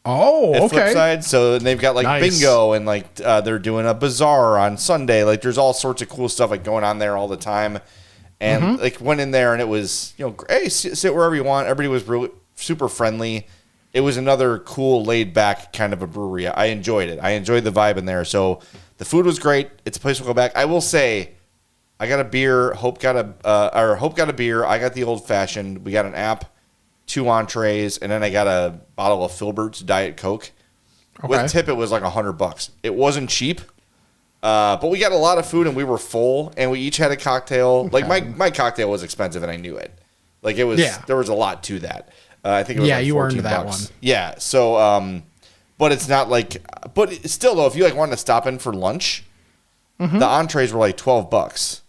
Oh, at okay. Flipside. So they've got like bingo, and like they're doing a bazaar on Sunday. Like there's all sorts of cool stuff like going on there all the time. And like went in there, and it was, you know, hey, sit wherever you want. Everybody was really super friendly. It was another cool, laid back kind of a brewery. I enjoyed it. I enjoyed the vibe in there. So the food was great. It's a place we'll go back. I will say, I got a beer. Hope got a beer. I got the old fashioned. We got an app, 2 entrees, and then I got a bottle of Filbert's Diet Coke. Okay. With tip, it was like $100. It wasn't cheap. But we got a lot of food, and we were full, and we each had a cocktail. Okay. Like my cocktail was expensive, and I knew it. Like it was, there was a lot to that. I think it was like you earned that $14. one. Yeah. So, but it's not like, but still though, if you like wanted to stop in for lunch, the entrees were like $12.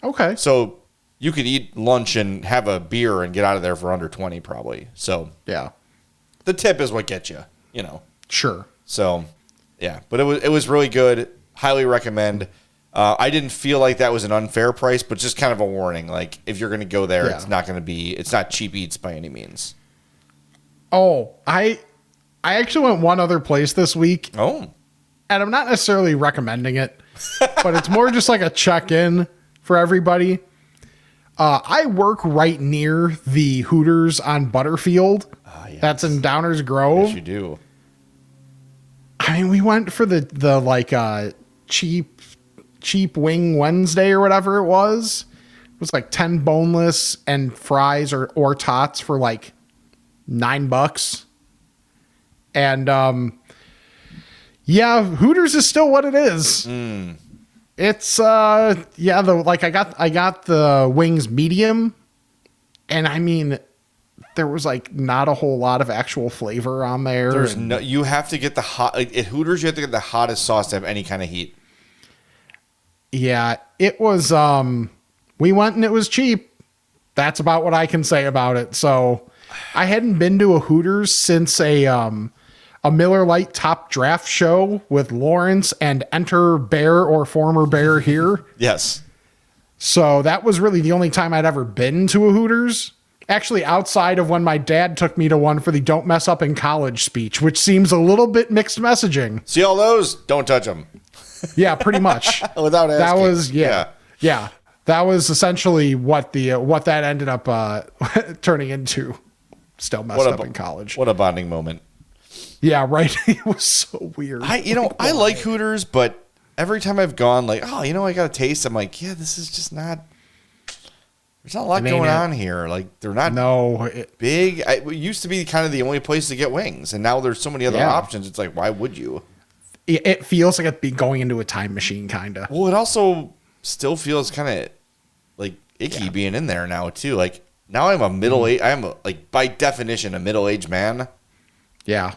Okay. So you could eat lunch and have a beer and get out of there for under 20 probably. So yeah, the tip is what gets you, you know. Sure. So yeah, but it was really good. Highly recommend. I didn't feel like that was an unfair price, but just kind of a warning. Like if you're going to go there, it's not cheap eats by any means. Oh, I actually went one other place this week. Oh, and I'm not necessarily recommending it, but it's more just like a check-in for everybody. I work right near the Hooters on Butterfield. Yes. That's in Downers Grove. Yes, you do. I mean, we went for the like cheap wing Wednesday or whatever it was. It was like 10 boneless and fries or tots for like $9. And yeah, Hooters is still what it is. It's I got the wings medium, and I mean there was like not a whole lot of actual flavor on there. You have to get the hot at Hooters. You have to get the hottest sauce to have any kind of heat. Yeah, it was. We went and it was cheap. That's about what I can say about it. So I hadn't been to a Hooters since a Miller Lite Top Draft show with Lawrence and Enter Bear or former Bear here. Yes. So that was really the only time I'd ever been to a Hooters. Actually, outside of when my dad took me to one for the Don't Mess Up in College speech, which seems a little bit mixed messaging. See all those? Don't touch them. Yeah, pretty much. Without asking. That was, yeah. That was essentially what that ended up turning into. Still messed up in college. What a bonding moment. Yeah, right. It was so weird. I like Hooters, but every time I've gone, like, I got a taste. I'm like, yeah, this is just not. There's not a lot going on here. Like, they're not big. It used to be kind of the only place to get wings, and now there's so many other options. It's like, why would you? It feels like it's going into a time machine, kind of. Well, it also still feels kind of like icky being in there now too. Like, now I'm a middle-aged. I'm by definition a middle-aged man. Yeah.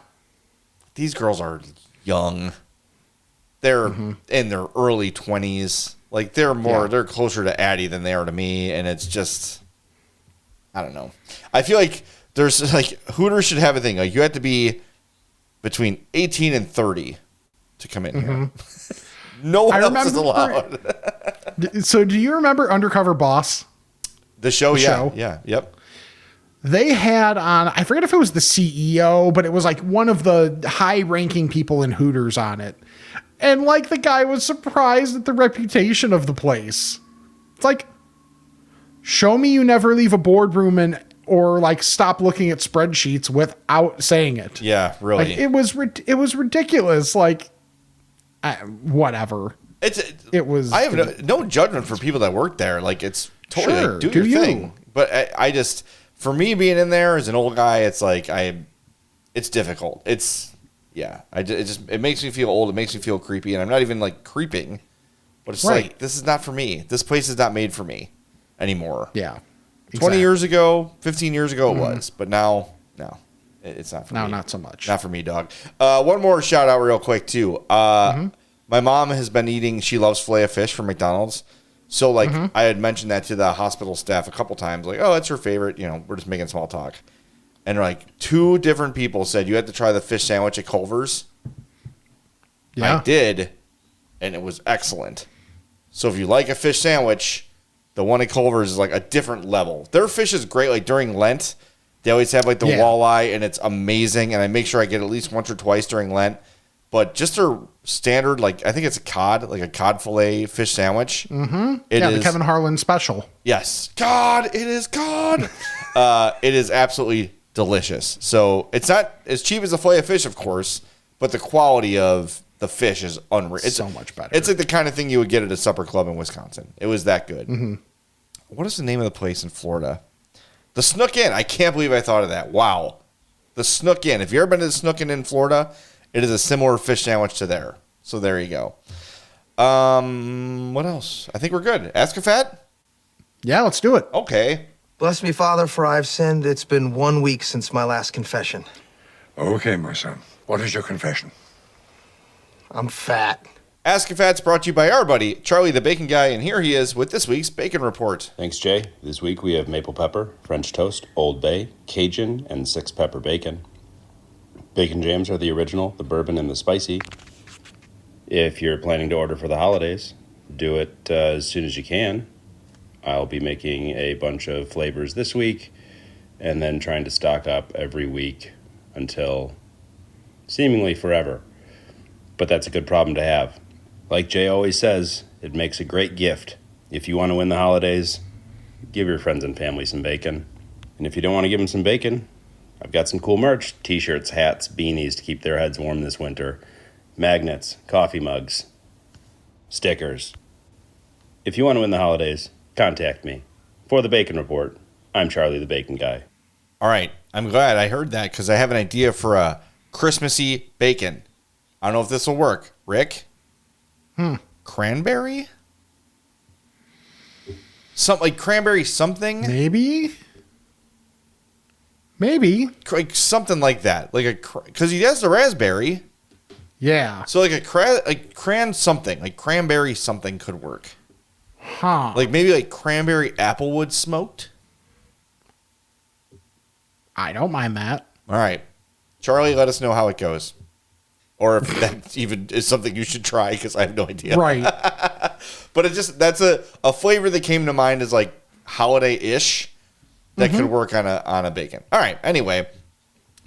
These girls are young. They're in their early 20s. Like, they're closer to Addie than they are to me, and it's just, I don't know. I feel like there's, like, Hooters should have a thing. Like, you have to be between 18 and 30 to come in here. No one else is allowed. So, do you remember Undercover Boss? The show? Show? Yeah, yep. They had on, I forget if it was the CEO, but it was like one of the high-ranking people in Hooters on it. And, like, the guy was surprised at the reputation of the place. It's like, show me you never leave a boardroom or, like, stop looking at spreadsheets without saying it. Yeah, really. Like, it was ridiculous. Like, whatever. It was. I have no judgment for people that work there. Like, it's totally, sure, like, do your thing. But I just, for me being in there as an old guy, it's like, it's difficult. It makes me feel old. It makes me feel creepy, and I'm not even like creeping, but it's like, this is not for me. This place is not made for me anymore. Yeah. Exactly. 20 years ago, 15 years ago it was, but now, no, it's not for me. Now, not so much. Not for me, dog. One more shout out real quick too. My mom has been eating, she loves Filet-O-Fish from McDonald's. So like I had mentioned that to the hospital staff a couple times, like, oh, that's her favorite. We're just making small talk. And like 2 different people said you had to try the fish sandwich at Culver's. Yeah. I did, and it was excellent. So if you like a fish sandwich, the one at Culver's is like a different level. Their fish is great. Like during Lent, they always have like the walleye, and it's amazing. And I make sure I get at least once or twice during Lent. But just their standard, like I think it's a cod fillet fish sandwich. Mm-hmm. The Kevin Harlan special. Yes, God, it is God. It is absolutely delicious. So it's not as cheap as a fillet of fish, of course, but the quality of the fish is unreal. It's so much better. It's like the kind of thing you would get at a supper club in Wisconsin. It was that good. Mm-hmm. What is the name of the place in Florida? The Snook Inn. I can't believe I thought of that. Wow. The Snook Inn. If you've ever been to the Snook Inn in Florida, it is a similar fish sandwich to there. So there you go. What else? I think we're good. Ask a Fat? Yeah, let's do it. Okay. Bless me, Father, for I've sinned. It's been 1 week since my last confession. Okay, my son. What is your confession? I'm fat. Ask a Fat's brought to you by our buddy, Charlie the Bacon Guy, and here he is with this week's Bacon Report. Thanks, Jay. This week we have maple pepper, French toast, Old Bay, Cajun, and 6-pepper bacon. Bacon jams are the original, the bourbon, and the spicy. If you're planning to order for the holidays, do it as soon as you can. I'll be making a bunch of flavors this week and then trying to stock up every week until seemingly forever. But that's a good problem to have. Like Jay always says, it makes a great gift. If you want to win the holidays, give your friends and family some bacon. And if you don't want to give them some bacon, I've got some cool merch. T-shirts, hats, beanies to keep their heads warm this winter. Magnets, coffee mugs, stickers. If you want to win the holidays, contact me. For the Bacon Report, I'm Charlie the Bacon Guy. All right. I'm glad I heard that because I have an idea for a Christmassy bacon. I don't know if this will work. Rick? Cranberry? Something like cranberry something? Maybe. Like something like that. Like because he has the raspberry. Yeah. So like cran something. Like cranberry something could work. Huh. Like maybe like cranberry applewood smoked? I don't mind that. All right. Charlie, let us know how it goes. Or if that even is something you should try, because I have no idea. Right. But that's a flavor that came to mind as like holiday-ish that could work on a bacon. All right. Anyway,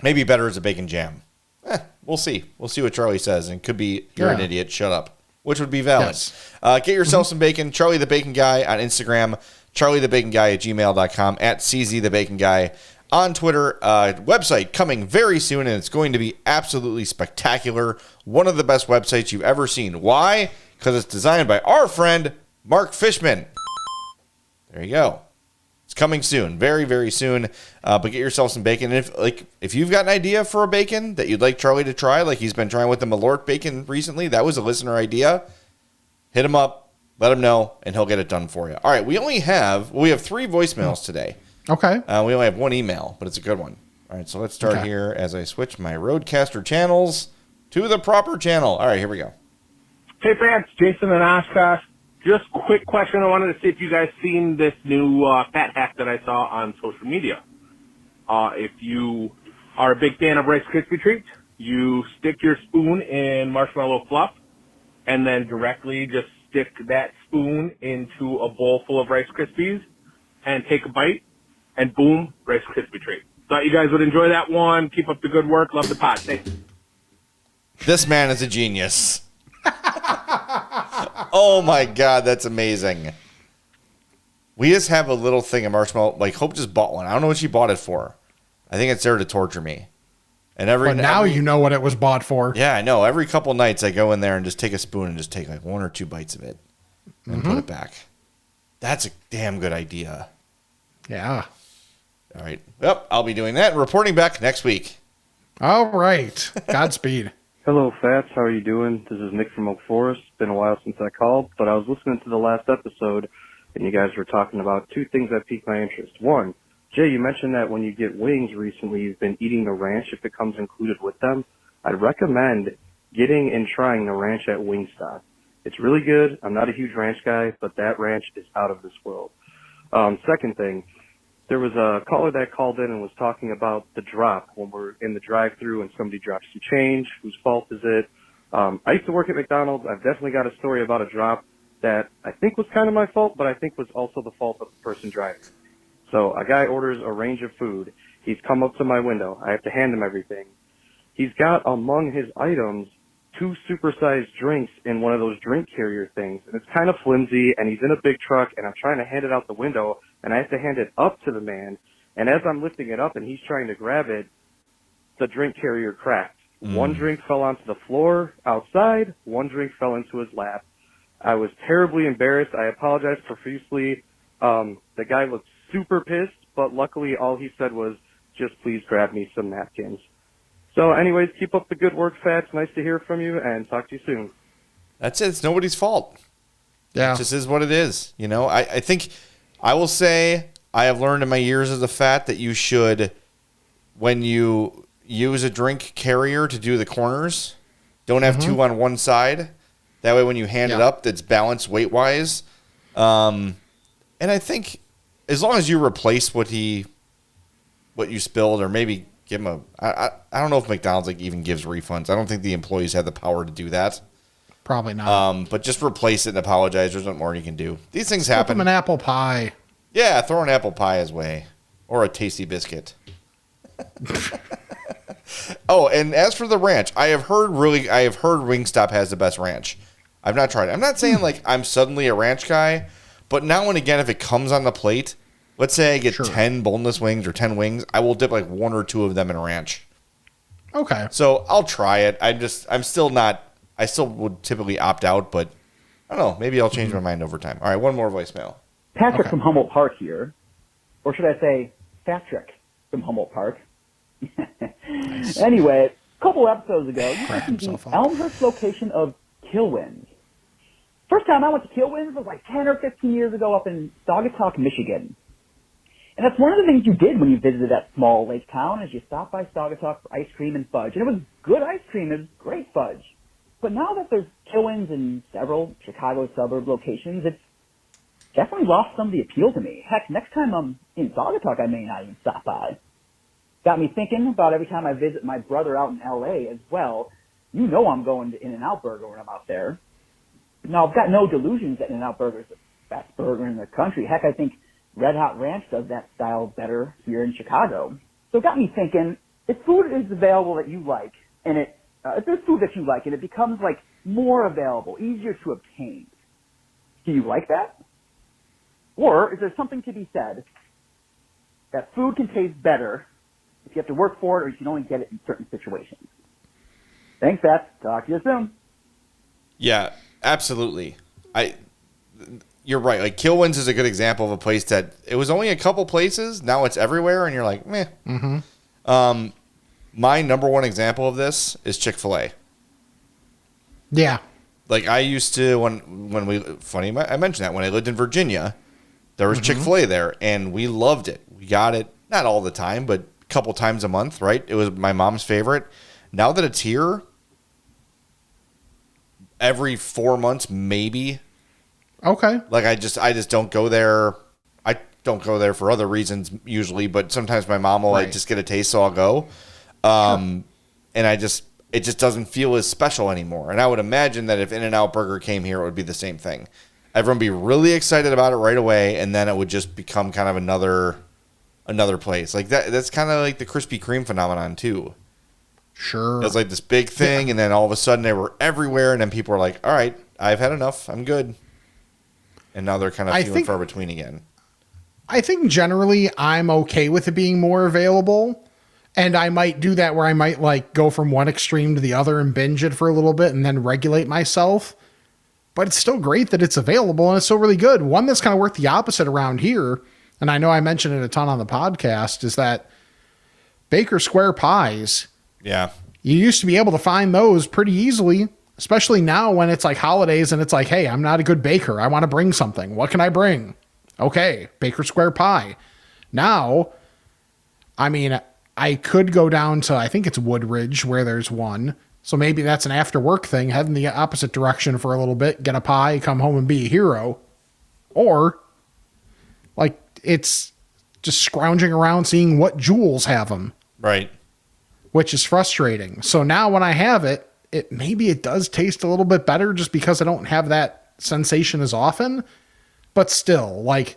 maybe better as a bacon jam. We'll see. We'll see what Charlie says. And could be you're an idiot. Shut up. Which would be valid. Yes. Get yourself some bacon. Charlie the Bacon Guy on Instagram. CharlieTheBaconGuy@gmail.com. @CZTheBaconGuy on Twitter. Website coming very soon, and it's going to be absolutely spectacular. One of the best websites you've ever seen. Why? Because it's designed by our friend Mark Fishman. There you go. It's coming soon, very, very soon. But get yourself some bacon. And if you've got an idea for a bacon that you'd like Charlie to try, like he's been trying with the Malort bacon recently, that was a listener idea. Hit him up, let him know, and he'll get it done for you. All right, we have 3 voicemails today. Okay. We only have 1 email, but it's a good one. All right, so let's start here as I switch my Roadcaster channels to the proper channel. All right, here we go. Hey, fans, Jason and Oshkosh. Just quick question. I wanted to see if you guys seen this new fat hack that I saw on social media. If you are a big fan of Rice Krispie treats, you stick your spoon in marshmallow fluff and then directly just stick that spoon into a bowl full of Rice Krispies and take a bite, and boom, Rice Krispie treat. Thought you guys would enjoy that one. Keep up the good work. Love the pod. Thanks. This man is a genius. Oh my God, that's amazing. We just have a little thing of marshmallow. Like Hope just bought one. I don't know what she bought it for. I think it's there to torture me. And now you know what it was bought for. Yeah, I know. Every couple nights I go in there and just take a spoon and just take like 1 or 2 bites of it and put it back. That's a damn good idea. Yeah. All right. Well, I'll be doing that and reporting back next week. All right. Godspeed. Hello, Fats. How are you doing? This is Nick from Oak Forest. It's been a while since I called, but I was listening to the last episode, and you guys were talking about 2 things that piqued my interest. One, Jay, you mentioned that when you get wings recently, you've been eating the ranch if it comes included with them. I'd recommend getting and trying the ranch at Wingstop. It's really good. I'm not a huge ranch guy, but that ranch is out of this world. Second thing, there was a caller that called in and was talking about the drop when we're in the drive-thru and somebody drops some change. Whose fault is it? I used to work at McDonald's. I've definitely got a story about a drop that I think was kind of my fault, but I think was also the fault of the person driving. So a guy orders a range of food. He's come up to my window. I have to hand him everything. He's got among his items 2 supersized drinks in one of those drink carrier things. And it's kind of flimsy, and he's in a big truck, and I'm trying to hand it out the window, and I have to hand it up to the man. And as I'm lifting it up and he's trying to grab it, the drink carrier cracked. 1 drink fell onto the floor outside. 1 drink fell into his lap. I was terribly embarrassed. I apologized profusely. The guy looked super pissed, but luckily all he said was, just please grab me some napkins. So anyways, keep up the good work, Fats. Nice to hear from you, and talk to you soon. That's it. It's nobody's fault. Yeah. It just is what it is. You know, I think I will say I have learned in my years as a fat that you should, when you use a drink carrier to do the corners, don't have 2 on one side. That way when you hand it up, that's balanced weight-wise. And I think as long as you replace what you spilled, or maybe give him I don't know if McDonald's like even gives refunds. I don't think the employees have the power to do that. Probably not. But just replace it and apologize. There's not more you can do. These things happen. Flip him an apple pie. Yeah, throw an apple pie his way. Or a Tasty Biscuit. Oh, and as for the ranch, I have heard Wingstop has the best ranch. I've not tried it. I'm not saying like I'm suddenly a ranch guy, but now and again, if it comes on the plate, let's say I get 10 boneless wings or 10 wings, I will dip like 1 or 2 of them in ranch. Okay. So I'll try it. I still would typically opt out, but I don't know. Maybe I'll change my mind over time. All right, 1 more voicemail. Patrick from Humboldt Park here. Or should I say, Patrick from Humboldt Park. Nice. Anyway, a couple episodes ago, you mentioned the Elmhurst location of Kilwins. First time I went to Kilwins was like 10 or 15 years ago up in Saugatuck, Michigan. And that's one of the things you did when you visited that small lake town, is you stopped by Saugatuck for ice cream and fudge. And it was good ice cream. It was great fudge. But now that there's Kilwins in several Chicago suburb locations, it's definitely lost some of the appeal to me. Heck, next time I'm in Saugatuck, I may not even stop by. Got me thinking about every time I visit my brother out in L.A. as well. You know I'm going to In-N-Out Burger when I'm out there. Now, I've got no delusions that In-N-Out Burger is the best burger in the country. Heck, I think Red Hot Ranch does that style better here in Chicago. So it got me thinking, if food is available that you like, and if there's food that you like, and it becomes like more available, easier to obtain, do you like that? Or is there something to be said that food can taste better if you have to work for it or you can only get it in certain situations? Thanks, Beth. Talk to you soon. Yeah, absolutely. You're right. Like Kilwins is a good example of a place that it was only a couple places. Now it's everywhere, and you're like, meh. Mm-hmm. My number one example of this is Chick-fil-A. Yeah. Like I used to I mentioned that when I lived in Virginia, there was Chick-fil-A there, and we loved it. We got it not all the time, but a couple times a month. Right? It was my mom's favorite. Now that it's here, every 4 months maybe. Okay. Like I just don't go there. I don't go there for other reasons usually, but sometimes my mom will like just get a taste, so I'll go. And it just doesn't feel as special anymore. And I would imagine that if In-N-Out Burger came here, it would be the same thing. Everyone would be really excited about it right away, and then it would just become kind of another place. Like that's kind of like the Krispy Kreme phenomenon too. Sure. It was like this big thing, and then all of a sudden they were everywhere, and then people were like, all right, I've had enough. I'm good. And now they're kind of few and far between again. I think generally I'm okay with it being more available. And I might do that where I might like go from one extreme to the other and binge it for a little bit and then regulate myself. But it's still great that it's available and it's still really good. One that's kind of worked the opposite around here, and I know I mentioned it a ton on the podcast, is that Baker Square pies. Yeah. You used to be able to find those pretty easily, especially now when it's like holidays and it's like, hey, I'm not a good baker. I want to bring something. What can I bring? Okay, Baker Square pie. Now, I mean, I could go down to, I think it's Woodridge where there's one. So maybe that's an after work thing, head in the opposite direction for a little bit, get a pie, come home and be a hero. Or like it's just scrounging around seeing what jewels have them. Right. Which is frustrating. So now when I have it, maybe it does taste a little bit better just because I don't have that sensation as often. But still, like,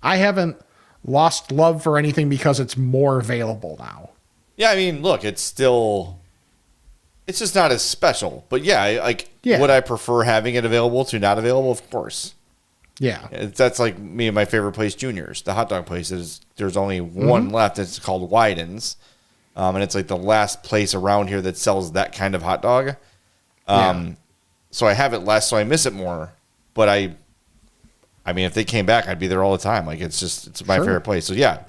I haven't lost love for anything because it's more available now. Yeah, I mean, look, it's just not as special. But yeah, would I prefer having it available to not available? Of course. Yeah. That's like me and my favorite place, Junior's, the hot dog place. There's only one left. It's called Wyden's. And it's like the last place around here that sells that kind of hot dog. So I have it less, so I miss it more. But I mean, if they came back, I'd be there all the time. Like, it's my favorite place. So yeah,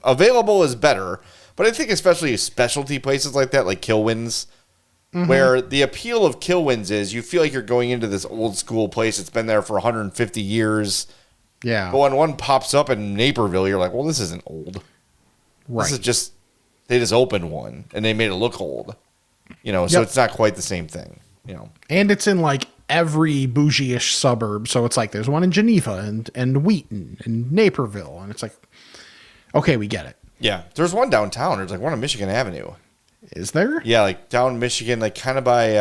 available is better. But I think especially specialty places like that, like Kilwins, where the appeal of Kilwins is you feel like you're going into this old school place. It's been there for 150 years. Yeah. But when one pops up in Naperville, you're like, well, this isn't old. Right. This is just, they just opened one and they made it look old. So it's not quite the same thing. And it's in like every bougie-ish suburb. So it's like there's one in Geneva and Wheaton and Naperville. And it's like, okay, we get it. Yeah. There's one downtown. There's like one on Michigan Avenue. Is there? Yeah, like down Michigan, like kind of by,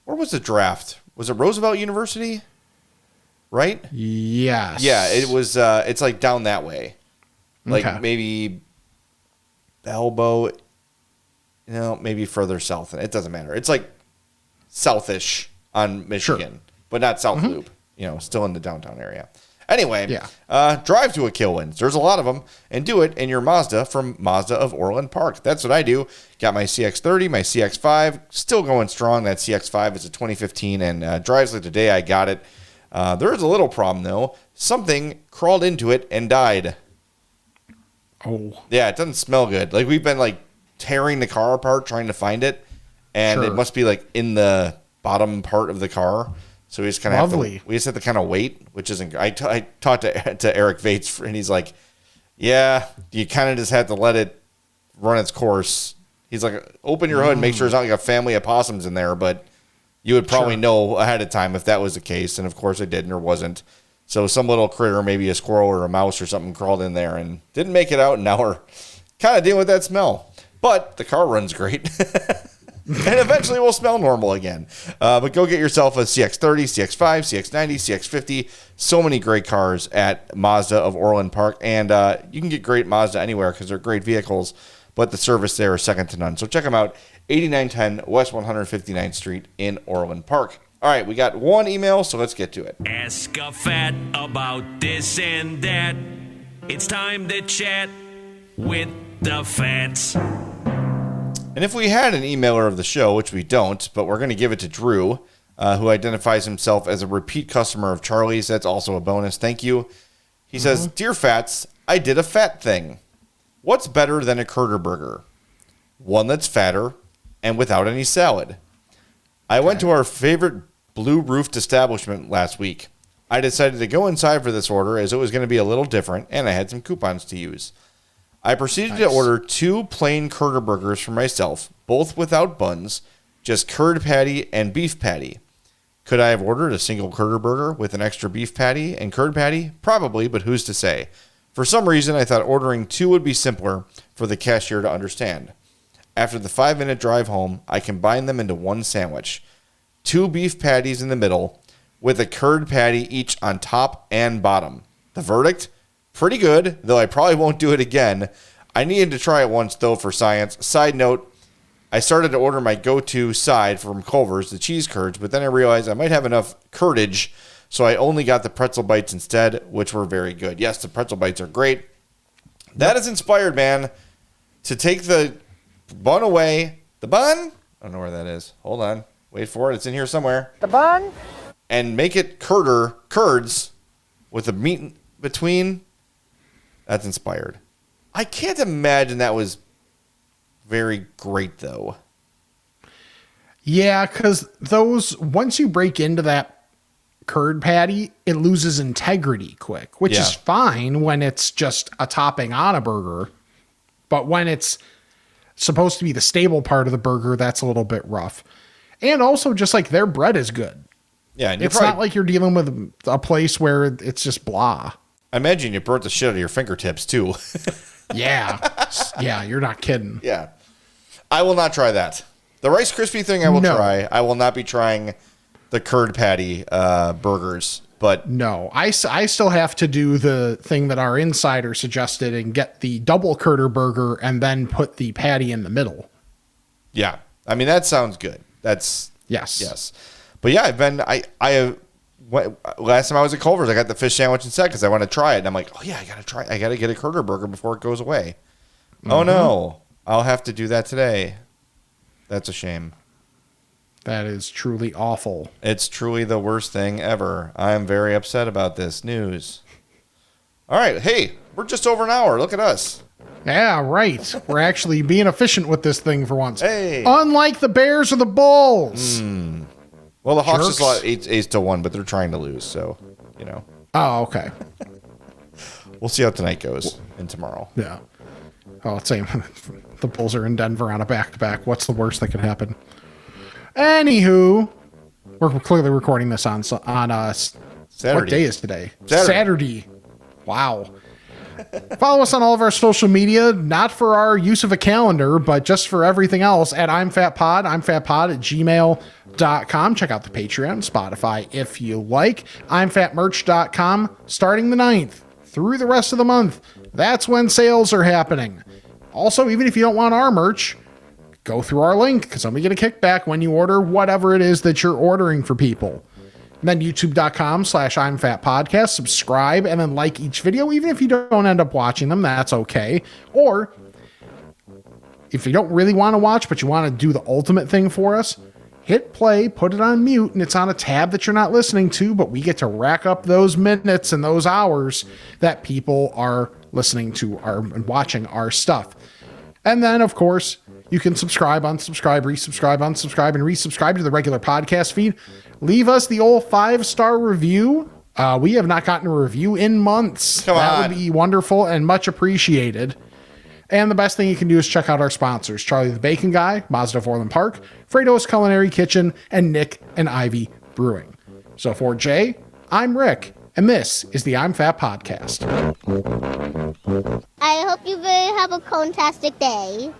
where was the draft? Was it Roosevelt University? Right? Yes. Yeah, it was, it's like down that way. Like maybe Elbow, maybe further south. It doesn't matter. It's like southish on Michigan, but not South Loop, still in the downtown area. Anyway, drive to a Kilwins. There's a lot of them, and do it in your Mazda from Mazda of Orland Park. That's what I do. Got my CX-30, my CX-5, still going strong. That CX-5 is a 2015 and drives like the day I got it. There is a little problem, though. Something crawled into it and died. Oh. Yeah, it doesn't smell good. Like, we've been, like, tearing the car apart trying to find it, and it must be, like, in the bottom part of the car. So we just kind of have to kind of wait, which isn't. I talked to Eric Vates, and he's like, "Yeah, you kind of just have to let it run its course." He's like, "Open your hood, and make sure there's not like a family of possums in there." But you would probably know ahead of time if that was the case, and of course it didn't or wasn't. So some little critter, maybe a squirrel or a mouse or something, crawled in there and didn't make it out, and now we're kind of dealing with that smell. But the car runs great. And eventually we'll smell normal again. But go get yourself a CX-30, CX-5, CX-90, CX-50. So many great cars at Mazda of Orland Park. And you can get great Mazda anywhere because they're great vehicles, but the service there is second to none. So check them out, 8910 West 159th Street in Orland Park. All right, we got one email, so let's get to it. Ask a fat about this and that. It's time to chat with the fats. And if we had an emailer of the show, which we don't, but we're going to give it to Drew, who identifies himself as a repeat customer of Charlie's. That's also a bonus. Thank you. He says, Dear Fats, I did a fat thing. What's better than a Kurter burger? One that's fatter and without any salad. I went to our favorite blue-roofed establishment last week. I decided to go inside for this order as it was going to be a little different, and I had some coupons to use. I proceeded to order 2 plain Kurter burgers for myself, both without buns, just curd patty and beef patty. Could I have ordered a single Kurter burger with an extra beef patty and curd patty? Probably, but who's to say? For some reason, I thought ordering 2 would be simpler for the cashier to understand. After the 5-minute drive home, I combined them into one sandwich. 2 beef patties in the middle, with a curd patty each on top and bottom. The verdict? Pretty good, though I probably won't do it again. I needed to try it once, though, for science. Side note, I started to order my go-to side from Culver's, the cheese curds, but then I realized I might have enough curdage, so I only got the pretzel bites instead, which were very good. Yes, the pretzel bites are great. That is inspired, man, to take the bun away. The bun? I don't know where that is. Hold on. Wait for it. It's in here somewhere. The bun? And make it curds with the meat between. That's inspired. I can't imagine that was very great, though. Yeah, because once you break into that curd patty, it loses integrity quick, which is fine when it's just a topping on a burger. But when it's supposed to be the stable part of the burger, that's a little bit rough. And also, just like their bread is good. Yeah, and it's not like you're dealing with a place where it's just blah. I imagine you burnt the shit out of your fingertips, too. Yeah, you're not kidding. Yeah. I will not try that. The Rice Krispie thing I will try. I will not be trying the curd patty burgers. But no, I still have to do the thing that our insider suggested and get the double curder burger and then put the patty in the middle. Yeah. I mean, that sounds good. That's yes. But yeah, last time I was at Culver's, I got the fish sandwich instead because I want to try it. And I'm like, oh yeah, I got to get a Kurter burger before it goes away. Oh no, I'll have to do that today. That's a shame. That is truly awful. It's truly the worst thing ever. I'm very upset about this news. All right. Hey, we're just over an hour. Look at us. Yeah, right. We're actually being efficient with this thing for once. Hey. Unlike the Bears or the Bulls. Well, the Hawks just lost 8-1, but they're trying to lose, so, you know. Oh, okay. We'll see how tonight goes and tomorrow. Yeah. Oh, same. The Bulls are in Denver on a back-to-back. What's the worst that can happen? Anywho, we're clearly recording this on Saturday. What day is today? Saturday. Wow. Follow us on all of our social media, not for our use of a calendar, but just for everything else at I'm Fat Pod, imfatpod@gmail.com. Check out the Patreon, Spotify if you like. I'mFatMerch.com starting the 9th through the rest of the month. That's when sales are happening. Also, even if you don't want our merch, go through our link because I'm going to get a kickback when you order whatever it is that you're ordering for people. And then youtube.com/I'mFatPodcast. Subscribe and then like each video. Even if you don't end up watching them, that's okay. Or if you don't really want to watch, but you want to do the ultimate thing for us, hit play, put it on mute, and it's on a tab that you're not listening to, but we get to rack up those minutes and those hours that people are listening to and watching our stuff. And then, of course, you can subscribe, unsubscribe, resubscribe, unsubscribe, and resubscribe to the regular podcast feed. Leave us the old 5-star review. We have not gotten a review in months. That would be wonderful and much appreciated. And the best thing you can do is check out our sponsors, Charlie the Bacon Guy, Mazda of Orland Park, Fredo's Culinary Kitchen, and Nick and Ivy Brewing. So for Jay, I'm Rick, and this is the I'm Fat Podcast. I hope you have a fantastic day.